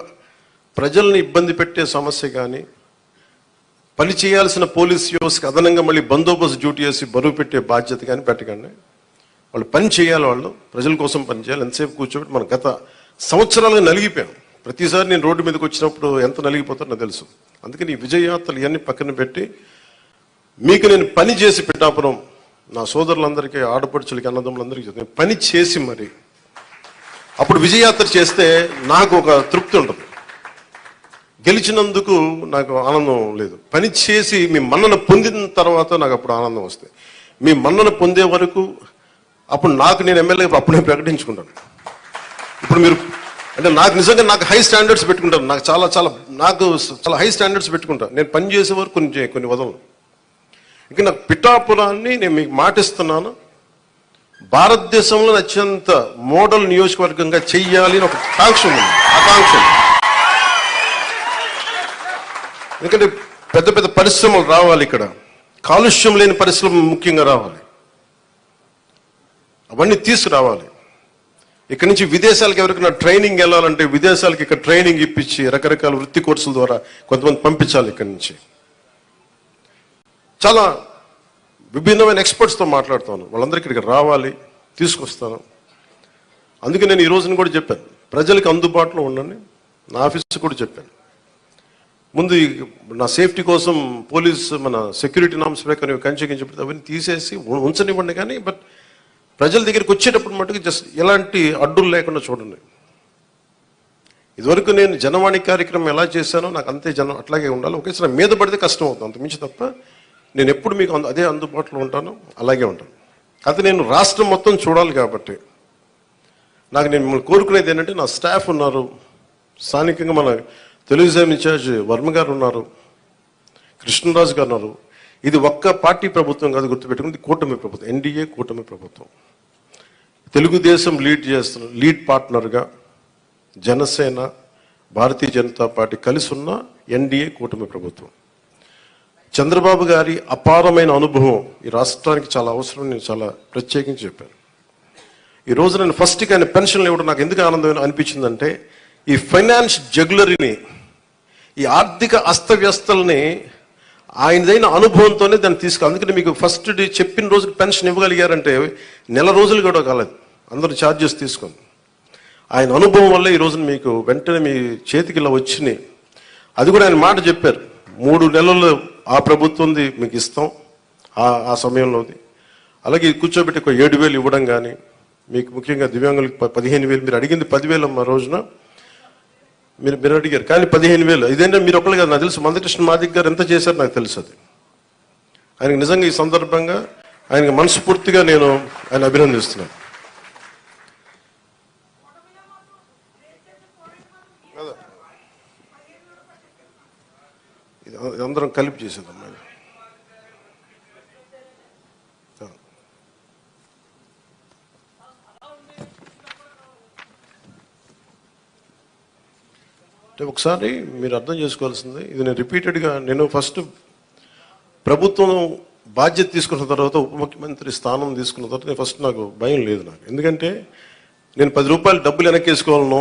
ప్రజల్ని ఇబ్బంది పెట్టే సమస్య కానీ, పని చేయాల్సిన పోలీస్ వ్యవస్థకి అదనంగా మళ్ళీ బందోబస్తు డ్యూటీ చేసి బరువు పెట్టే బాధ్యత కానీ పెట్టకండి. వాళ్ళు పని చేయాలి, వాళ్ళు ప్రజల కోసం పని చేయాలి. ఎంతసేపు కూర్చోబెట్టి మనం గత సంవత్సరాలుగా నలిగిపోయాం. ప్రతిసారి నేను రోడ్డు మీదకి వచ్చినప్పుడు ఎంత నలిగిపోతారో నాకు తెలుసు. అందుకని ఈ విజయయాత్రలు ఇవన్నీ పక్కన పెట్టి మీకు నేను పని చేసి పిఠాపురం నా సోదరులందరికీ, ఆడపడుచులకి, అన్నదమ్ములందరికీ నేను పని చేసి మరి అప్పుడు విజయయాత్ర చేస్తే నాకు ఒక తృప్తి ఉంటుంది. గెలిచినందుకు నాకు ఆనందం లేదు. పని చేసి మీ మన్నన పొందిన తర్వాత నాకు అప్పుడు ఆనందం వస్తుంది. మీ మన్నన పొందే వరకు అప్పుడు నేను ఎమ్మెల్యే అప్పుడే ప్రకటించుకుంటాను. ఇప్పుడు మీరు అంటే నాకు హై స్టాండర్డ్స్ పెట్టుకుంటాను. నాకు చాలా హై స్టాండర్డ్స్ పెట్టుకుంటాను. నేను పని చేసే వరకు కొన్ని వదలను. ఇక నాకు పిఠాపురాన్ని నేను మీకు మాటిస్తున్నాను, భారతదేశంలో అత్యంత మోడల్ నియోజకవర్గంగా చెయ్యాలి అని ఒక ఆకాంక్ష. ఎందుకంటే పెద్ద పెద్ద పరిశ్రమలు రావాలి, ఇక్కడ కాలుష్యం లేని పరిశ్రమ ముఖ్యంగా రావాలి, అవన్నీ తీసుకురావాలి. ఇక్కడ నుంచి విదేశాలకు ఎవరికైనా ట్రైనింగ్ వెళ్ళాలంటే విదేశాలకు ఇక్కడ ట్రైనింగ్ ఇప్పించి రకరకాల వృత్తి కోర్సుల ద్వారా కొంతమంది పంపించాలి. ఇక్కడి నుంచి చాలా విభిన్నమైన ఎక్స్పర్ట్స్తో మాట్లాడుతాను. వాళ్ళందరికీ ఇక్కడికి రావాలి, తీసుకొస్తాను. అందుకే నేను ఈ రోజున కూడా చెప్పాను, ప్రజలకు అందుబాటులో ఉండండి. నా ఆఫీస్ కూడా చెప్పాను, ముందు నా సేఫ్టీ కోసం పోలీస్ మన సెక్యూరిటీ నామ్స్ ప్రకారం కంచె అవన్నీ తీసేసి ఉంచనివ్వండి. కానీ బట్ ప్రజల దగ్గరికి వచ్చేటప్పుడు మటుకు జస్ట్ ఎలాంటి అడ్డులు లేకుండా చూడండి. ఇదివరకు నేను జనవాణి కార్యక్రమం ఎలా చేశానో నాకు అంతే జనం అట్లాగే ఉండాలి. ఒకేసారి మీద పడితే కష్టం అవుతుంది, అంత మించి తప్ప నేను ఎప్పుడు మీకు అదే అందుబాటులో ఉంటాను, అలాగే ఉంటాను. అయితే నేను రాష్ట్రం మొత్తం చూడాలి కాబట్టి నేను మిమ్మల్ని కోరుకునేది ఏంటంటే, నా స్టాఫ్ ఉన్నారు, స్థానికంగా మన తెలుగుదేశం ఇన్ఛార్జ్ వర్మ గారు ఉన్నారు, కృష్ణరాజు గారు ఉన్నారు. ఇది ఒక్క పార్టీ ప్రభుత్వం కాదు, గుర్తుపెట్టుకుంది కూటమి ప్రభుత్వం, ఎన్డీఏ కూటమి ప్రభుత్వం. తెలుగుదేశం లీడ్ పార్ట్నర్గా జనసేన, భారతీయ జనతా పార్టీ కలిసి ఉన్న ఎన్డీఏ కూటమి ప్రభుత్వం. చంద్రబాబు గారి అపారమైన అనుభవం ఈ రాష్ట్రానికి చాలా అవసరం. నేను చాలా ప్రత్యేకించి చెప్పాను. ఈ రోజు నేను ఫస్ట్కి ఆయన పెన్షన్లు ఇవ్వడం నాకు ఎందుకు ఆనందం అనిపించిందంటే, ఈ ఫైనాన్స్ జగ్యులరీని, ఈ ఆర్థిక అస్తవ్యస్తల్ని ఆయనదైన అనుభవంతోనే దాన్ని అందుకని మీకు ఫస్ట్ డే చెప్పిన రోజుకి పెన్షన్ ఇవ్వగలిగారంటే నెల రోజులు కూడా కాలేదు, అందరూ ఛార్జెస్ తీసుకొని. ఆయన అనుభవం వల్ల ఈ రోజున మీకు వెంటనే మీ చేతికి ఇలా వచ్చినాయి. అది కూడా ఆయన మాట చెప్పారు, 3 నెలలు ఆ ప్రభుత్వంది మీకు ఇస్తాం ఆ సమయంలోది. అలాగే కూర్చోబెట్టి ఒక 7,000 ఇవ్వడం కానీ, మీకు ముఖ్యంగా దివ్యాంగులకు 15,000, మీరు అడిగింది 10,000 మా రోజున మీరు అడిగారు, కానీ 15,000. ఇదేంటే మీరు ఒకళ్ళు కదా, నాకు తెలుసు మందకృష్ణ మాదిక్ గారు ఎంత చేశారు నాకు తెలుసు. అది ఆయనకు నిజంగా ఈ సందర్భంగా ఆయనకి మనస్ఫూర్తిగా నేను ఆయన అభినందిస్తున్నాను. ఇది అందరం కలిపి చేసేదమ్మా. అంటే ఒకసారి మీరు అర్థం చేసుకోవాల్సింది, ఇది నేను రిపీటెడ్గా నేను ఫస్ట్ ప్రభుత్వం బాధ్యత తీసుకున్న తర్వాత, ఉప ముఖ్యమంత్రి స్థానం తీసుకున్న తర్వాత నేను ఫస్ట్ నాకు భయం లేదు నాకు. ఎందుకంటే నేను 10 రూపాయలు డబ్బులు వెనక్కేసుకోవాలనో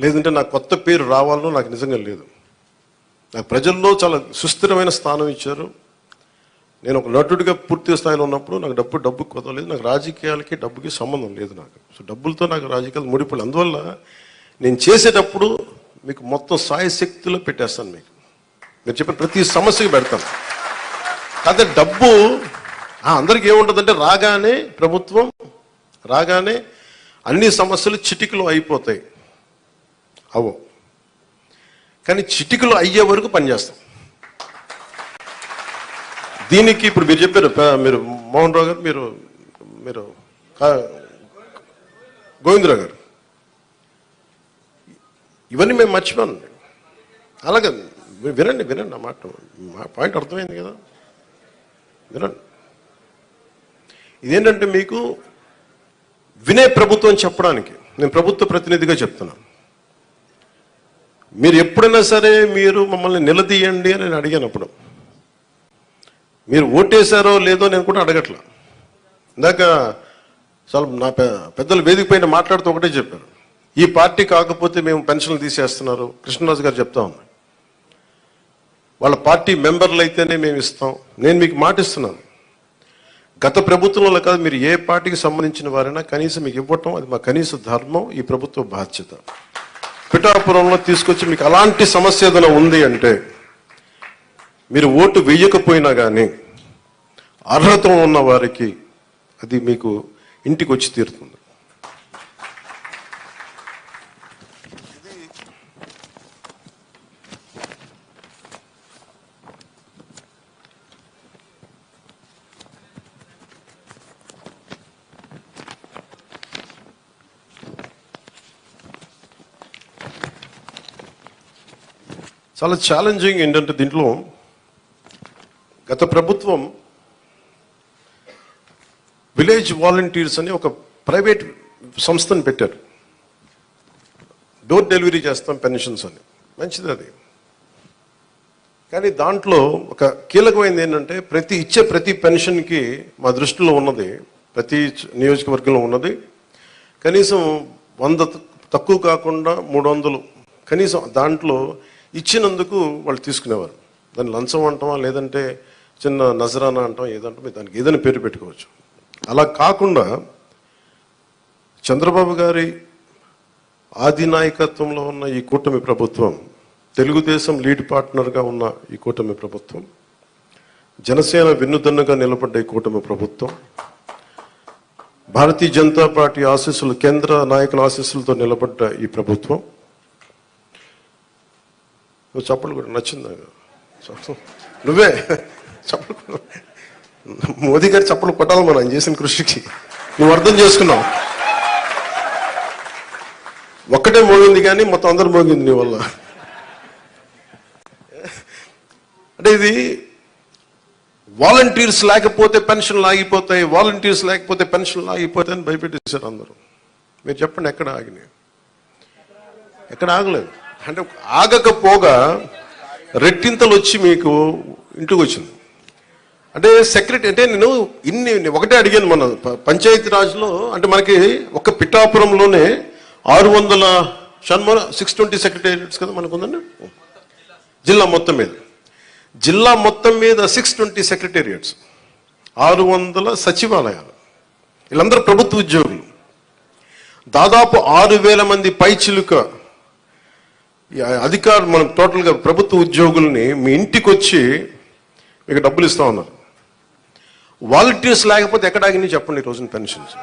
లేదంటే నాకు కొత్త పేరు రావాలనో నాకు నిజంగా లేదు. నాకు ప్రజల్లో చాలా సుస్థిరమైన స్థానం ఇచ్చారు. నేను ఒక నటుడిగా పూర్తి స్థాయిలో ఉన్నప్పుడు నాకు డబ్బు కొదలేదు. నాకు రాజకీయాలకి డబ్బుకి సంబంధం లేదు నాకు. సో డబ్బులతో నాకు రాజకీయాలు ముడిపడి, అందువల్ల నేను చేసేటప్పుడు మీకు మొత్తం సాయశక్తిలో పెట్టేస్తాను. మీరు చెప్పిన ప్రతి సమస్యకి పెడతాను. కాకపోతే డబ్బు అందరికీ ఏముంటుందంటే, ప్రభుత్వం రాగానే అన్ని సమస్యలు చిటికలో అయిపోతాయి. అవో, కానీ చిటికలో అయ్యే వరకు పనిచేస్తాం. దీనికి ఇప్పుడు మీరు చెప్పారు, మీరు మోహన్ రావు గారు, మీరు గోవిందరావు గారు, ఇవన్నీ మేము మర్చిపోను. అలాగే వినండి ఆ మాట, మా పాయింట్ అర్థమైంది కదా, వినండి. ఇదేంటంటే మీకు వినే ప్రభుత్వం చెప్పడానికి నేను ప్రభుత్వ ప్రతినిధిగా చెప్తున్నాను. మీరు ఎప్పుడైనా సరే మీరు మమ్మల్ని నిలదీయండి అని నేను అడిగానప్పుడు, మీరు ఓటేశారో లేదో నేను కూడా అడగట్లా. ఇందాక చాలా నా పెద్దలు వేదిక పైన మాట్లాడుతూ ఒకటే చెప్పారు, ఈ పార్టీ కాకపోతే మేము పెన్షన్లు తీసేస్తున్నారు. కృష్ణరాజు గారు చెప్తా ఉన్నారు, వాళ్ళ పార్టీ మెంబర్లు అయితేనే మేము ఇస్తాం. నేను మీకు మాట ఇస్తున్నాను, గత ప్రభుత్వంలో కాదు, మీరు ఏ పార్టీకి సంబంధించిన వారైనా కనీసం మీకు ఇవ్వటం అది మా కనీస ధర్మం, ఈ ప్రభుత్వ బాధ్యత. పిఠాపురంలో తీసుకొచ్చి మీకు అలాంటి సమస్య ఏదైనా ఉంది అంటే మీరు ఓటు వేయకపోయినా కానీ అర్హత ఉన్న వారికి అది మీకు ఇంటికి వచ్చి తీరుతుంది. చాలా ఛాలెంజింగ్ ఏంటంటే దీంట్లో గత ప్రభుత్వం విలేజ్ వాలంటీర్స్ అని ఒక ప్రైవేట్ సంస్థను పెట్టారు. డోర్ డెలివరీ చేస్తాం పెన్షన్స్ అని, మంచిది అది. కానీ దాంట్లో ఒక కీలకమైనది ఏంటంటే ప్రతి పెన్షన్కి మా దృష్టిలో ఉన్నది, ప్రతి నియోజకవర్గంలో ఉన్నది కనీసం 100 తక్కువ కాకుండా 300 కనీసం దాంట్లో ఇచ్చినందుకు వాళ్ళు తీసుకునేవారు. దాన్ని లంచం అంటామా లేదంటే చిన్న నజరానా అంటాం, ఏదంటాం, దానికి ఏదైనా పేరు పెట్టుకోవచ్చు. అలా కాకుండా చంద్రబాబు గారి ఆది నాయకత్వంలో ఉన్న ఈ కూటమి ప్రభుత్వం, తెలుగుదేశం లీడ్ పార్ట్నర్గా ఉన్న ఈ కూటమి ప్రభుత్వం, జనసేన వెన్నుదన్నుగా నిలబడ్డ ఈ కూటమి ప్రభుత్వం, భారతీయ జనతా పార్టీ ఆశీస్సులు, కేంద్ర నాయకుల ఆశీస్సులతో నిలబడ్డ ఈ ప్రభుత్వం. నువ్వు చప్పలు కూడా నచ్చిందా? నువ్వే చప్పలు, మోదీ గారి చప్పలు కొట్టాలి మనం ఆయన చేసిన కృషికి. నువ్వు అర్థం చేసుకున్నావు, ఒక్కటే మోగింది కానీ మొత్తం అందరు మోగింది నీ వల్ల. అంటే ఇది వాలంటీర్స్ లేకపోతే పెన్షన్లు ఆగిపోతాయి, వాలంటీర్స్ లేకపోతే పెన్షన్లు ఆగిపోతాయి అని భయపెట్టేశారు అందరూ. మీరు చెప్పండి, ఎక్కడ ఆగినాయి? ఎక్కడ ఆగలేదు. అంటే ఆగకపోగా రెట్టింతలు వచ్చి మీకు ఇంటికి వచ్చింది. అంటే సెక్రటరీ అంటే నేను ఒకటే అడిగాను మన పంచాయతీ రాజ్లో, అంటే మనకి ఒక పిఠాపురంలోనే 620 సెక్రటేరియట్స్ కదా మనకు ఉందండి. జిల్లా మొత్తం మీద 620 సెక్రటేరియట్స్, 600 సచివాలయాలు, వీళ్ళందరూ ప్రభుత్వ ఉద్యోగులు. దాదాపు 6,000 మంది పైచిలుక అధికారులు, మనం టోటల్గా ప్రభుత్వ ఉద్యోగుల్ని మీ ఇంటికి వచ్చి మీకు డబ్బులు ఇస్తా ఉన్నారు. వాలంటీర్స్ లేకపోతే ఎక్కడ ఆగినాయి చెప్పండి ఈ రోజున పెన్షన్స్?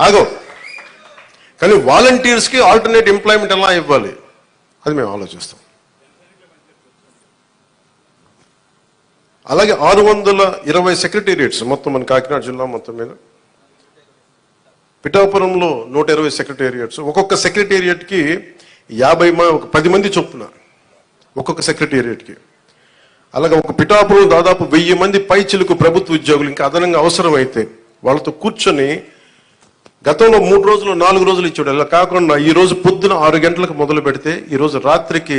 ఆగో. కానీ వాలంటీర్స్కి ఆల్టర్నేట్ ఎంప్లాయ్మెంట్ ఎలా ఇవ్వాలి అది మేము ఆలోచిస్తాం. అలాగే 620 సెక్రటేరియట్స్ మొత్తం మన కాకినాడ జిల్లా మొత్తం మీద, పిఠాపురంలో 120 సెక్రటేరియట్స్, ఒక్కొక్క సెక్రటేరియట్కి 10 మంది చొప్పున ఒక్కొక్క సెక్రటేరియట్కి. అలాగే ఒక పిఠాపురం దాదాపు 1000 మంది పైచిలుకు ప్రభుత్వ ఉద్యోగులు ఇంకా అదనంగా అవసరమైతే వాళ్ళతో కూర్చొని, గతంలో 3 రోజులు 4 రోజులు ఇచ్చాడు. అలా కాకుండా ఈ రోజు పొద్దున 6 గంటలకు మొదలు పెడితే ఈ రోజు రాత్రికి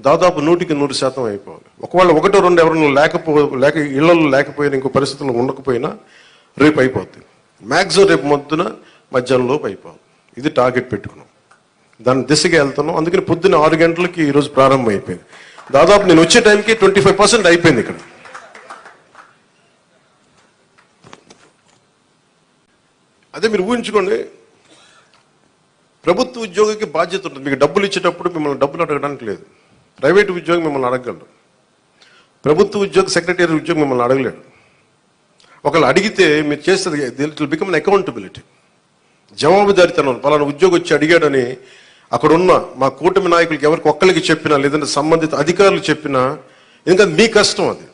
దాదాపు 100% అయిపోవాలి. ఒకవేళ 1-2 ఎవరైనా లేక ఇళ్లలో లేకపోయినా, ఇంకో పరిస్థితుల్లో ఉండకపోయినా రేపు అయిపోద్ది. మ్యాక్సిమం రేపు మధ్యాహ్నంలోపు అయిపోవాలి. ఇది టార్గెట్ పెట్టుకున్నాం, దాని దిశగా వెళ్తున్నాం. అందుకని పొద్దున్న 6 గంటలకి ఈరోజు ప్రారంభం అయిపోయింది. దాదాపు నేను వచ్చే టైంకి 25% అయిపోయింది ఇక్కడ. అదే మీరు ఊహించుకోండి, ప్రభుత్వ ఉద్యోగికి బాధ్యత ఉంటుంది. మీకు డబ్బులు ఇచ్చేటప్పుడు మిమ్మల్ని డబ్బులు అడగడానికి లేదు. ప్రైవేట్ ఉద్యోగి మిమ్మల్ని అడగలడు, ప్రభుత్వ ఉద్యోగి సెక్రటరీ ఉద్యోగి మిమ్మల్ని అడగలేడు. ఒకళ్ళు అడిగితే మీరు చేస్తుంది it will become an accountability, జవాబుదారితనం. పలానా ఉద్యోగి వచ్చి అడిగాడని అక్కడున్న మా కూటమి నాయకులకి ఎవరికి ఒక్కరికి చెప్పినా, లేదంటే సంబంధిత అధికారులు చెప్పినా, ఎందుకంటే మీ కష్టం అది.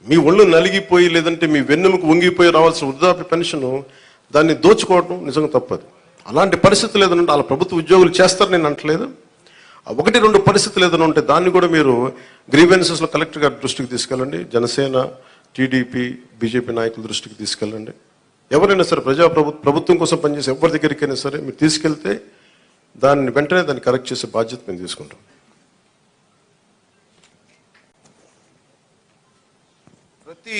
మీ ఒళ్ళు నలిగిపోయి లేదంటే మీ వెన్నెముకు వంగిపోయి రావాల్సిన వృద్ధాప్య పెన్షన్ దాన్ని దోచుకోవటం నిజంగా తప్పదు. అలాంటి పరిస్థితులు ఏదంటే వాళ్ళ ప్రభుత్వ ఉద్యోగులు చేస్తారు నేను అంటలేదు. ఒకటి రెండు పరిస్థితులు ఏదైనా ఉంటే దాన్ని కూడా మీరు గ్రీవెన్సెస్లో కలెక్టర్ గారి దృష్టికి తీసుకెళ్ళండి, జనసేన, టీడీపీ, బీజేపీ నాయకుల దృష్టికి తీసుకెళ్ళండి. ఎవరైనా సరే ప్రభుత్వం కోసం పనిచేసే ఎవరి దగ్గరికైనా సరే మీరు తీసుకెళ్తే దాన్ని వెంటనే దాన్ని కరెక్ట్ చేసే బాధ్యత మేము తీసుకుంటాం. ప్రతి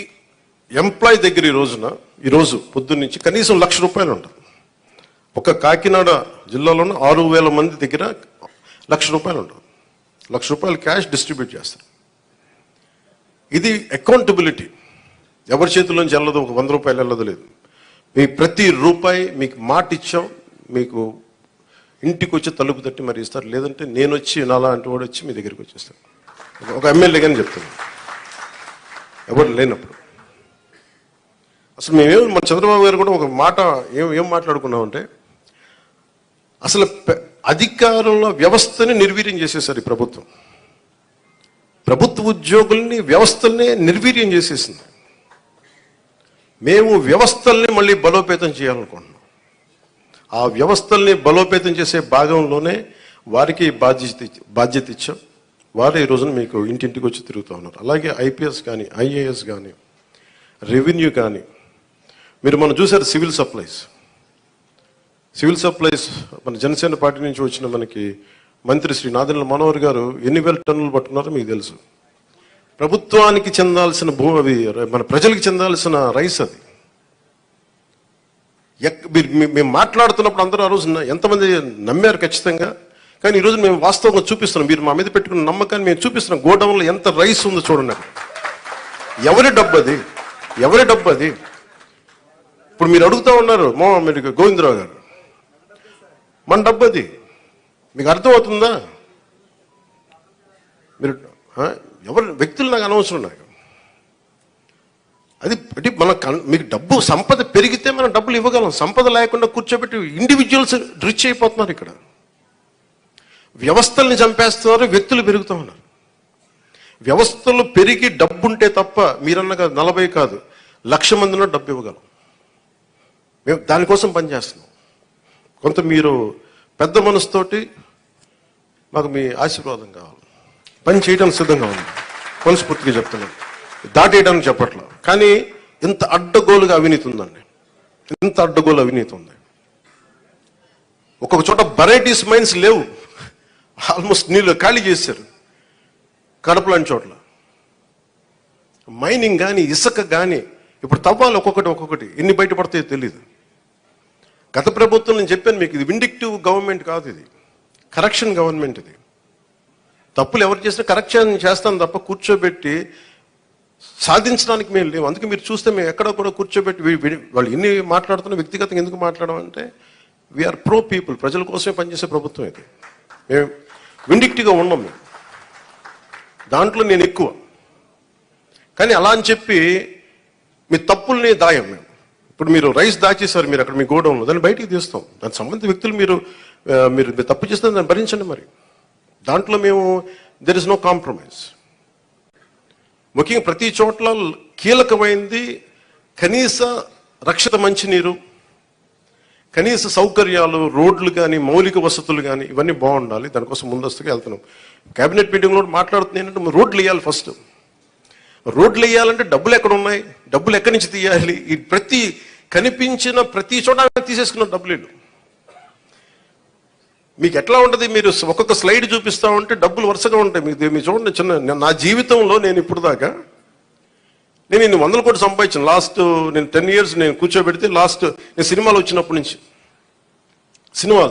ఎంప్లాయ్ దగ్గర ఈరోజు పొద్దున్న నుంచి కనీసం ₹1,00,000 ఉంటుంది. ఒక కాకినాడ జిల్లాలోనే 6,000 మంది దగ్గర ₹1,00,000 ఉంటుంది. ₹1,00,000 క్యాష్ డిస్ట్రిబ్యూట్ చేస్తారు. ఇది అకౌంటబిలిటీ. ఎవరి చేతుల్లోంచి వెళ్ళదు, ఒక ₹100 వెళ్ళదు లేదు. మీ ప్రతి రూపాయి మీకు మాట ఇచ్చాం, మీకు ఇంటికి వచ్చి తలుపు తట్టి మరి ఇస్తారు. లేదంటే నేను వచ్చి నాలాంటి వాడు వచ్చి మీ దగ్గరికి వచ్చేస్తాను. ఒక ఎమ్మెల్యే కానీ చెప్తాను, ఎవరు లేనప్పుడు. అసలు మన చంద్రబాబు గారు కూడా ఒక మాట ఏం మాట్లాడుకున్నామంటే, అసలు అధికారుల వ్యవస్థని నిర్వీర్యం చేసేసారు ఈ ప్రభుత్వం. ప్రభుత్వ ఉద్యోగుల్ని, వ్యవస్థల్ని నిర్వీర్యం చేసేసింది. మేము వ్యవస్థల్ని మళ్ళీ బలోపేతం చేయాలనుకుంటున్నాం. ఆ వ్యవస్థల్ని బలోపేతం చేసే భాగంలోనే వారికి బాధ్యత ఇచ్చాం. వారు ఈ రోజున మీకు ఇంటింటికి వచ్చి తిరుగుతూ ఉన్నారు. అలాగే ఐపీఎస్ కానీ, ఐఏఎస్ కానీ, రెవెన్యూ కానీ, మనం చూసారు సివిల్ సప్లైస్ మన జనసేన పార్టీ నుంచి వచ్చిన మనకి మంత్రి శ్రీ నాదెండ్ల మనోహర్ గారు ఎన్ని వేల టన్నులు పట్టుకున్నారో మీకు తెలుసు. ప్రభుత్వానికి చెందాల్సిన అవి మన ప్రజలకు చెందాల్సిన రైస్ అది. మేము మాట్లాడుతున్నప్పుడు అందరూ ఆ రోజు ఎంతమంది నమ్మారు ఖచ్చితంగా. కానీ ఈరోజు మేము వాస్తవంగా చూపిస్తున్నాం. మీరు మా మీద పెట్టుకున్న నమ్మకాన్ని మేము చూపిస్తున్నాం. గోడౌన్లో ఎంత రైస్ ఉందో చూడండి. ఎవరి డబ్బు అది? ఇప్పుడు మీరు అడుగుతూ ఉన్నారు మీరు గోవిందరావు గారు, మన డబ్బు అది. మీకు అర్థమవుతుందా? మీరు వ్యక్తులు నాకు అనవసరం. నాకు అది మీకు డబ్బు సంపద పెరిగితే మనం డబ్బులు ఇవ్వగలం. సంపద లేకుండా కూర్చోబెట్టి ఇండివిజువల్స్ రిచ్ అయిపోతున్నారు. ఇక్కడ వ్యవస్థల్ని చంపేస్తున్నారు, వ్యక్తులు పెరుగుతూ ఉన్నారు. వ్యవస్థలు పెరిగి డబ్బు ఉంటే తప్ప మీరన్నగా 40 కాదు 1,00,000 మందిలో డబ్బు ఇవ్వగలం. మేము దానికోసం పనిచేస్తున్నాం. కొంత మీరు పెద్ద మనసుతోటి మాకు మీ ఆశీర్వాదం కావాలి. పని చేయడానికి సిద్ధంగా ఉంది, మనస్ఫూర్తిగా చెప్తున్నాను. దాటేయడానికి చెప్పట్లా. కానీ ఇంత అడ్డగోలుగా అవినీతి ఉందండి. ఉంది. ఒక్కొక్క చోట వెరైటీస్ మైన్స్ లేవు, ఆల్మోస్ట్ నీళ్ళు ఖాళీ చేశారు. కడప లాంటి చోట్ల మైనింగ్ కానీ, ఇసుక కానీ ఇప్పుడు తవ్వాలి. ఒక్కొక్కటి ఎన్ని బయటపడతాయో తెలియదు. గత ప్రభుత్వం నేను చెప్పాను మీకు, ఇది విండిక్టివ్ గవర్నమెంట్ కాదు, ఇది కరెక్షన్ గవర్నమెంట్. ఇది తప్పులు ఎవరు చేసినా కరెక్షన్ చేస్తాను తప్ప కూర్చోబెట్టి సాధించడానికి మేము లేవు. అందుకే మీరు చూస్తే మేము ఎక్కడ కూడా కూర్చోబెట్టి వాళ్ళు ఎన్ని మాట్లాడుతున్నా వ్యక్తిగతంగా ఎందుకు మాట్లాడమంటే వీఆర్ ప్రో పీపుల్, ప్రజల కోసమే పనిచేసే ప్రభుత్వం ఇది. మేము విండిక్టివ్గా ఉన్నాం. మేము దాంట్లో నేను ఎక్కువ. కానీ అలా అని చెప్పి మీ తప్పుల్ని దాయం. మేము ఇప్పుడు మీరు రైస్ దాచేసారు, మీరు అక్కడ మీ గోడౌన్లో, దాన్ని బయటికి తీస్తాం. దానికి సంబంధిత వ్యక్తులు మీరు తప్పు చేస్తే దాన్ని భరించండి. మరి దాంట్లో మేము దెర్ ఇస్ నో కాంప్రమైజ్. ముఖ్యంగా ప్రతి చోట్ల కీలకమైంది కనీస రక్షిత మంచినీరు, కనీస సౌకర్యాలు, రోడ్లు కానీ, మౌలిక వసతులు కానీ ఇవన్నీ బాగుండాలి. దానికోసం ముందస్తుగా వెళ్తున్నాం. కేబినెట్ మీటింగ్లో మాట్లాడుతుంది ఏంటంటే రోడ్లు వేయాలి. ఫస్ట్ రోడ్లు వేయాలంటే డబ్బులు ఎక్కడ ఉన్నాయి, డబ్బులు ఎక్కడి నుంచి తీయాలి? ఈ కనిపించిన ప్రతి చోట తీసేసుకున్న డబ్బులు. మీకు ఎట్లా ఉంటుంది, మీరు ఒక్కొక్క స్లైడ్ చూపిస్తా ఉంటే డబ్బులు వరుసగా ఉంటాయి. మీరు చూడండి, నా జీవితంలో నేను ఇప్పుడు దాకా నేను ఇన్ని 100 కోట్లు సంపాదించాను. నేను 10 years నేను కూర్చోబెడితే నేను సినిమాలు వచ్చినప్పటి నుంచి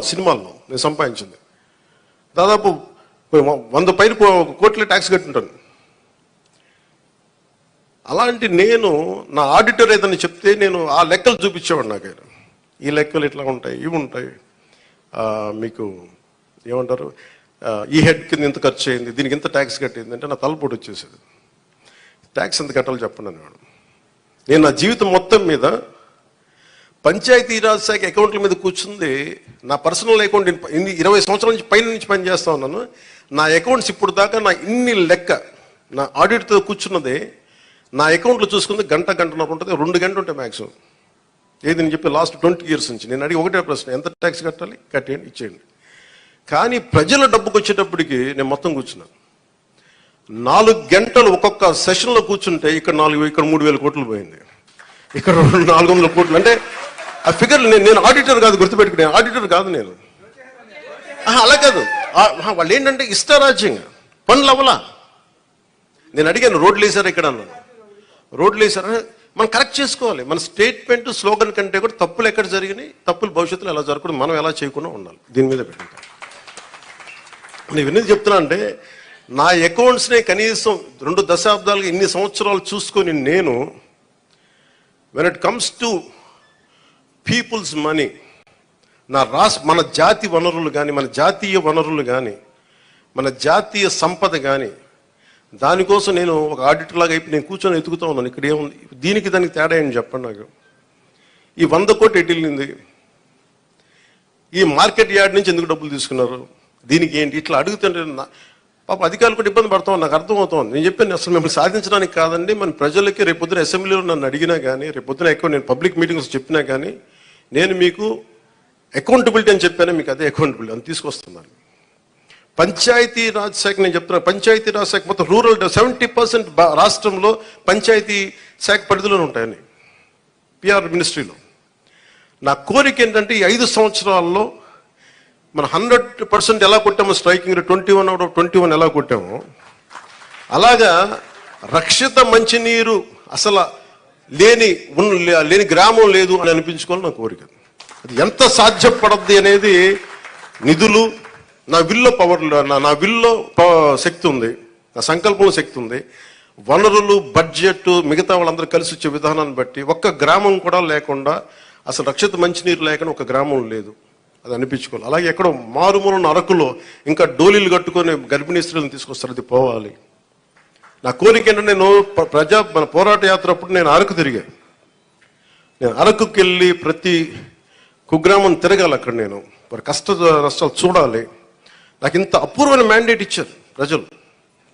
సినిమాల్లో నేను సంపాదించింది దాదాపు 100 పైన కోట్ల ట్యాక్స్ కట్టుంటాను. అలాంటి నేను నా ఆడిటర్ ఏదైనా చెప్తే నేను ఆ లెక్కలు చూపించేవాడు. నాకు ఈ లెక్కలు ఇట్లా ఉంటాయి, ఇవి ఉంటాయి, మీకు ఏమంటారు, ఈ హెడ్ కింద ఇంత ఖర్చు అయింది, దీనికి ఇంత ట్యాక్స్ కట్టింది అంటే నా తలపోటు వచ్చేసేది. ట్యాక్స్ ఎంత కట్టాలో చెప్పండి అనేవాడు. నేను నా జీవితం మొత్తం మీద పంచాయతీరాజ్ శాఖ అకౌంట్ల మీద కూర్చుంది నా పర్సనల్ అకౌంట్. 20 సంవత్సరాల నుంచి పైన నుంచి పనిచేస్తా ఉన్నాను. నా అకౌంట్స్ ఇప్పుడు దాకా నా ఇన్ని లెక్క నా ఆడిట్తో కూర్చున్నదే నా అకౌంట్లో చూసుకుంది గంటన్నర ఉంటుంది, 2 గంటలు ఉంటాయి మ్యాక్సిమం. ఏది నేను చెప్పి లాస్ట్ 20 years నుంచి నేను అడిగి ఒకటే ప్రశ్న, ఎంత ట్యాక్స్ కట్టాలి, కట్టేయండి, ఇచ్చేయండి. కానీ ప్రజల డబ్బుకు వచ్చేటప్పటికి నేను మొత్తం కూర్చున్నాను. 4 గంటలు ఒక్కొక్క సెషన్లో కూర్చుంటే ఇక్కడ 3,000 కోట్లు పోయింది, ఇక్కడ 400 కోట్లు. అంటే ఆ ఫిగర్ నేను ఆడిటర్ కాదు, గుర్తుపెట్టుకునే ఆడిటర్ కాదు నేను. అలా కాదు, వాళ్ళు ఏంటంటే ఇష్టారాజ్యంగా పనులు అవ్వలా. నేను అడిగాను, రోడ్లు వేసారా ఇక్కడ అన్నాను. రోడ్లు వేసారా, మనం కరెక్ట్ చేసుకోవాలి. మన స్టేట్మెంట్ స్లోగన్ కంటే కూడా తప్పులు ఎక్కడ జరిగినాయి, తప్పులు భవిష్యత్తులో ఎలా జరగకూడదు, మనం ఎలా చేయకుండా ఉండాలి, దీని మీద పెట్టింటాను. నేను ఎందుకు చెప్తున్నా అంటే, నా అకౌంట్స్నే కనీసం 2 దశాబ్దాలుగా ఇన్ని సంవత్సరాలు చూసుకొని నేను, when it comes to peoples money, మన జాతి వనరులు కానీ, మన జాతీయ వనరులు కానీ, మన జాతీయ సంపద కానీ, దానికోసం నేను ఒక ఆడిటర్ లాగా అయిపోయి నేను కూర్చొని ఎతుకుతా ఉన్నాను. ఇక్కడ ఏముంది, దీనికి దానికి తేడా ఏంటి చెప్పండి నాకు. ఈ 100 కోట్లు ఎటు వెళ్ళింది, ఈ మార్కెట్ యార్డ్ నుంచి ఎందుకు డబ్బులు తీసుకున్నారు, దీనికి ఏంటి, ఇట్లా అడుగుతుంటే పాప అధికారులు కూడా ఇబ్బంది పడతాం, నాకు అర్థమవుతాం. నేను చెప్పాను, అసలు మిమ్మల్ని సాధించడానికి కాదండి, మన ప్రజలకి రేపొద్దున అసెంబ్లీలో నన్ను అడిగినా కానీ, రేపొద్దున ఎక్కువ నేను పబ్లిక్ మీటింగ్స్ చెప్పినా కానీ, నేను మీకు అకౌంటబిలిటీ అని చెప్పాను, మీకు అదే అకౌంటబిలిటీ అని తీసుకొస్తున్నాను. పంచాయతీ రాజ్ శాఖ నేను చెప్తున్నా, పంచాయతీ రాజ్ శాఖ మొత్తం రూరల్ 70% రాష్ట్రంలో పంచాయతీ శాఖ పరిధిలోనే ఉంటాయని పిఆర్ మినిస్ట్రీలో. నా కోరిక ఏంటంటే, ఈ 5 సంవత్సరాల్లో మనం 100% ఎలా కొట్టామో, స్ట్రైకింగ్ 21 out of 21 ఎలా కొట్టామో, అలాగా రక్షిత మంచినీరు అసలు లేని గ్రామం లేదు అని అనిపించుకోవాలి నా కోరిక. అది ఎంత సాధ్యపడద్ది అనేది నిధులు, నా విల్లో పవర్, నా విల్లో శక్తి ఉంది, నా సంకల్పంలో శక్తి ఉంది, వనరులు, బడ్జెట్, మిగతా వాళ్ళందరూ కలిసి వచ్చే విధానాన్ని బట్టి ఒక్క గ్రామం కూడా లేకుండా, అసలు రక్షిత మంచినీరు లేకుండా ఒక గ్రామం లేదు, అది అనిపించుకోవాలి. అలాగే ఎక్కడో మారుమూలన్న అరకులో ఇంకా డోలీలు కట్టుకొని గర్భిణీ స్త్రీలను తీసుకొస్తారు, అది పోవాలి. నా కోరిక ఏంటంటే, నేను మన పోరాట యాత్ర అప్పుడు నేను అరకు తిరిగాను. నేను అరకుకి వెళ్ళి ప్రతి కుగ్రామం తిరగాలి, అక్కడ నేను వారి కష్ట నష్టాలు చూడాలి. నాకు ఇంత అపూర్వమైన మ్యాండేట్ ఇచ్చారు ప్రజలు,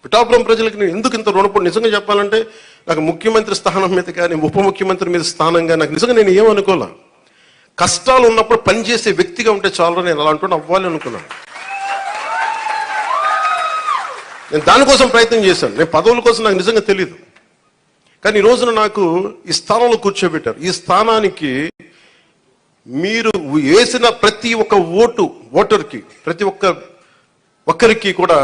పిఠాపురం ప్రజలకి. నేను ఎందుకు ఇంత రుణపడి, నిజంగా చెప్పాలంటే నాకు ముఖ్యమంత్రి స్థానం మీద కానీ, ఉప ముఖ్యమంత్రి మీద స్థానం కానీ నాకు నిజంగా నేను ఏమనుకోలే. కష్టాలు ఉన్నప్పుడు పనిచేసే వ్యక్తిగా ఉంటే చాలు, నేను అలా అంటూ అవ్వాలి అనుకున్నాను. నేను దానికోసం ప్రయత్నం చేశాను. నేను పదవుల కోసం నాకు నిజంగా తెలియదు, కానీ ఈ రోజున నాకు ఈ స్థానంలో కూర్చోబెట్టారు. ఈ స్థానానికి మీరు వేసిన ప్రతి ఒక్క ఓటర్కి, ప్రతి ఒక్కరికి కూడా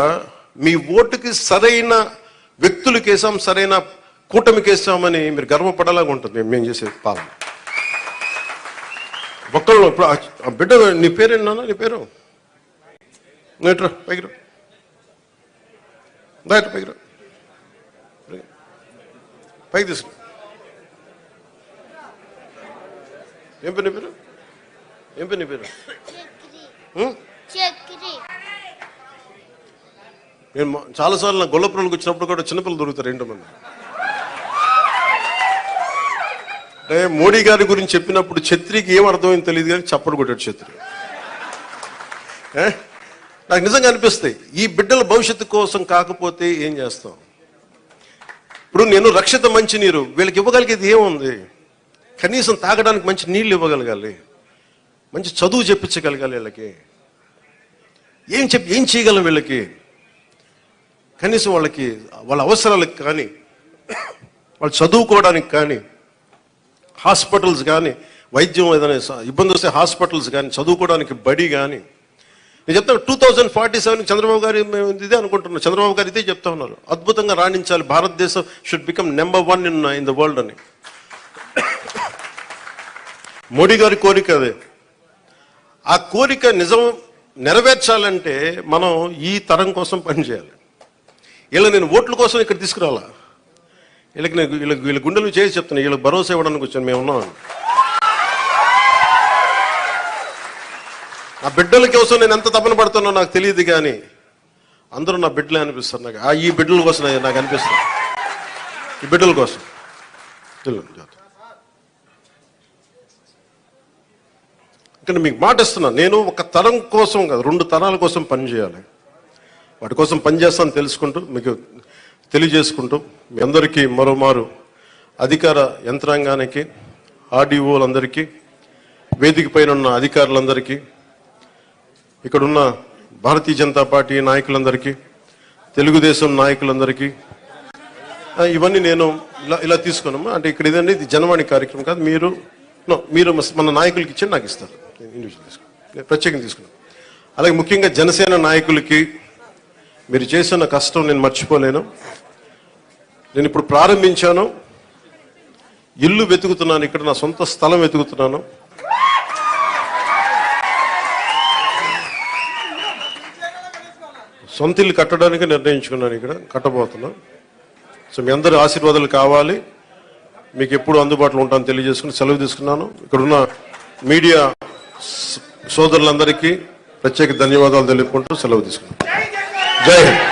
మీ ఓటుకి సరైన వ్యక్తులకి వేసాం, సరైన కూటమికి వేసామని మీరు గర్వపడేలాగా ఉంటుంది మేము చేసే పాలన. ఒక్కళ్ళు ఇప్పుడు ఆ బిడ్డ, నీ పేరేనా, నీ పేరు నేట్రా పైకి రా, పైకి రా, పైకి తీసుకురా. ఏం పేరు నీ పేరు, ఏం పేరు నీ పేరు? నేను చాలాసార్లు నా గొల్లపురంకి వచ్చినప్పుడు కూడా చిన్నపిల్లలు దొరుకుతారు 2 మంది. అంటే మోడీ గారి గురించి చెప్పినప్పుడు ఛత్రికి ఏం అర్థమైంది తెలియదు, కానీ చప్పడు కొట్టాడు ఛత్రి. నాకు నిజంగా అనిపిస్తాయి, ఈ బిడ్డల భవిష్యత్తు కోసం కాకపోతే ఏం చేస్తాం. ఇప్పుడు నేను రక్షిత మంచినీరు వీళ్ళకి ఇవ్వగలిగేది ఏముంది, కనీసం తాగడానికి మంచి నీళ్ళు ఇవ్వగలగాలి, మంచి చదువు చెప్పించగలగాలి వీళ్ళకి. ఏం చేయగలం వీళ్ళకి, కనీసం వాళ్ళకి వాళ్ళ అవసరాలకు కానీ, వాళ్ళు చదువుకోవడానికి కానీ, హాస్పిటల్స్ కానీ, వైద్యం ఏదైనా ఇబ్బంది వస్తే హాస్పిటల్స్ కానీ, చదువుకోవడానికి బడి కానీ. నేను చెప్తాను, 2047 చంద్రబాబు గారు మేము ఇదే అనుకుంటున్నాం, చంద్రబాబు గారు ఇదే చెప్తా ఉన్నారు, అద్భుతంగా రాణించాలి, భారతదేశం should become number 1 in the world అని. మోడీ గారి కోరిక అదే. ఆ కోరిక నెరవేర్చాలంటే మనం ఈ తరం కోసం పనిచేయాలి. నేను ఓట్ల కోసం ఇక్కడ తీసుకురాలా, వీళ్ళ గుండెలు చేసి చెప్తున్నా, వీళ్ళకి భరోసా ఇవ్వడానికి వచ్చాను, మేము ఉన్నాం. నా బిడ్డల కోసం నేను ఎంత తపన పడుతున్నా నాకు తెలియదు, కానీ అందరూ నా బిడ్డలే అనిపిస్తారు నాకు. ఈ బిడ్డల కోసం నాకు అనిపిస్తుంది, ఈ బిడ్డల కోసం. ఇక్కడ మీకు మాట ఇస్తున్నా, నేను ఒక తరం కోసం కాదు, 2 తరాల కోసం పనిచేయాలి. వాటి కోసం పనిచేస్తాను తెలుసుకుంటూ, మీకు తెలియజేసుకుంటూ, మీ అందరికీ మరోమారు అధికార యంత్రాంగానికి, ఆర్డీఓలందరికీ, వేదిక పైన ఉన్న అధికారులందరికీ, ఇక్కడున్న భారతీయ జనతా పార్టీ నాయకులందరికీ, తెలుగుదేశం నాయకులందరికీ ఇవన్నీ నేను ఇలా తీసుకున్నాము. అంటే ఇక్కడ ఇదండి, ఇది జనవాణి కార్యక్రమం కాదు. మీరు మన నాయకులకి ఇచ్చి నాకు ఇస్తారు, ఇండివిజువల్ తీసుకున్నాను, నేను ప్రత్యేకంగా తీసుకున్నాను. అలాగే ముఖ్యంగా జనసేన నాయకులకి మీరు చేసిన కష్టం నేను మర్చిపోలేను. నేను ఇప్పుడు ప్రారంభించాను, ఇల్లు వెతుకుతున్నాను, ఇక్కడ నా సొంత స్థలం వెతుకుతున్నాను. సొంత ఇల్లు కట్టడానికి నిర్ణయించుకున్నాను, ఇక్కడ కట్టబోతున్నాను. సో మీ అందరి ఆశీర్వాదాలు కావాలి, మీకు ఎప్పుడు అందుబాటులో ఉంటానని తెలియజేసుకుని సెలవు తీసుకున్నాను. ఇక్కడున్న మీడియా సోదరులందరికీ ప్రత్యేక ధన్యవాదాలు తెలుపుకుంటూ సెలవు తీసుకున్నాను. జై హింద్.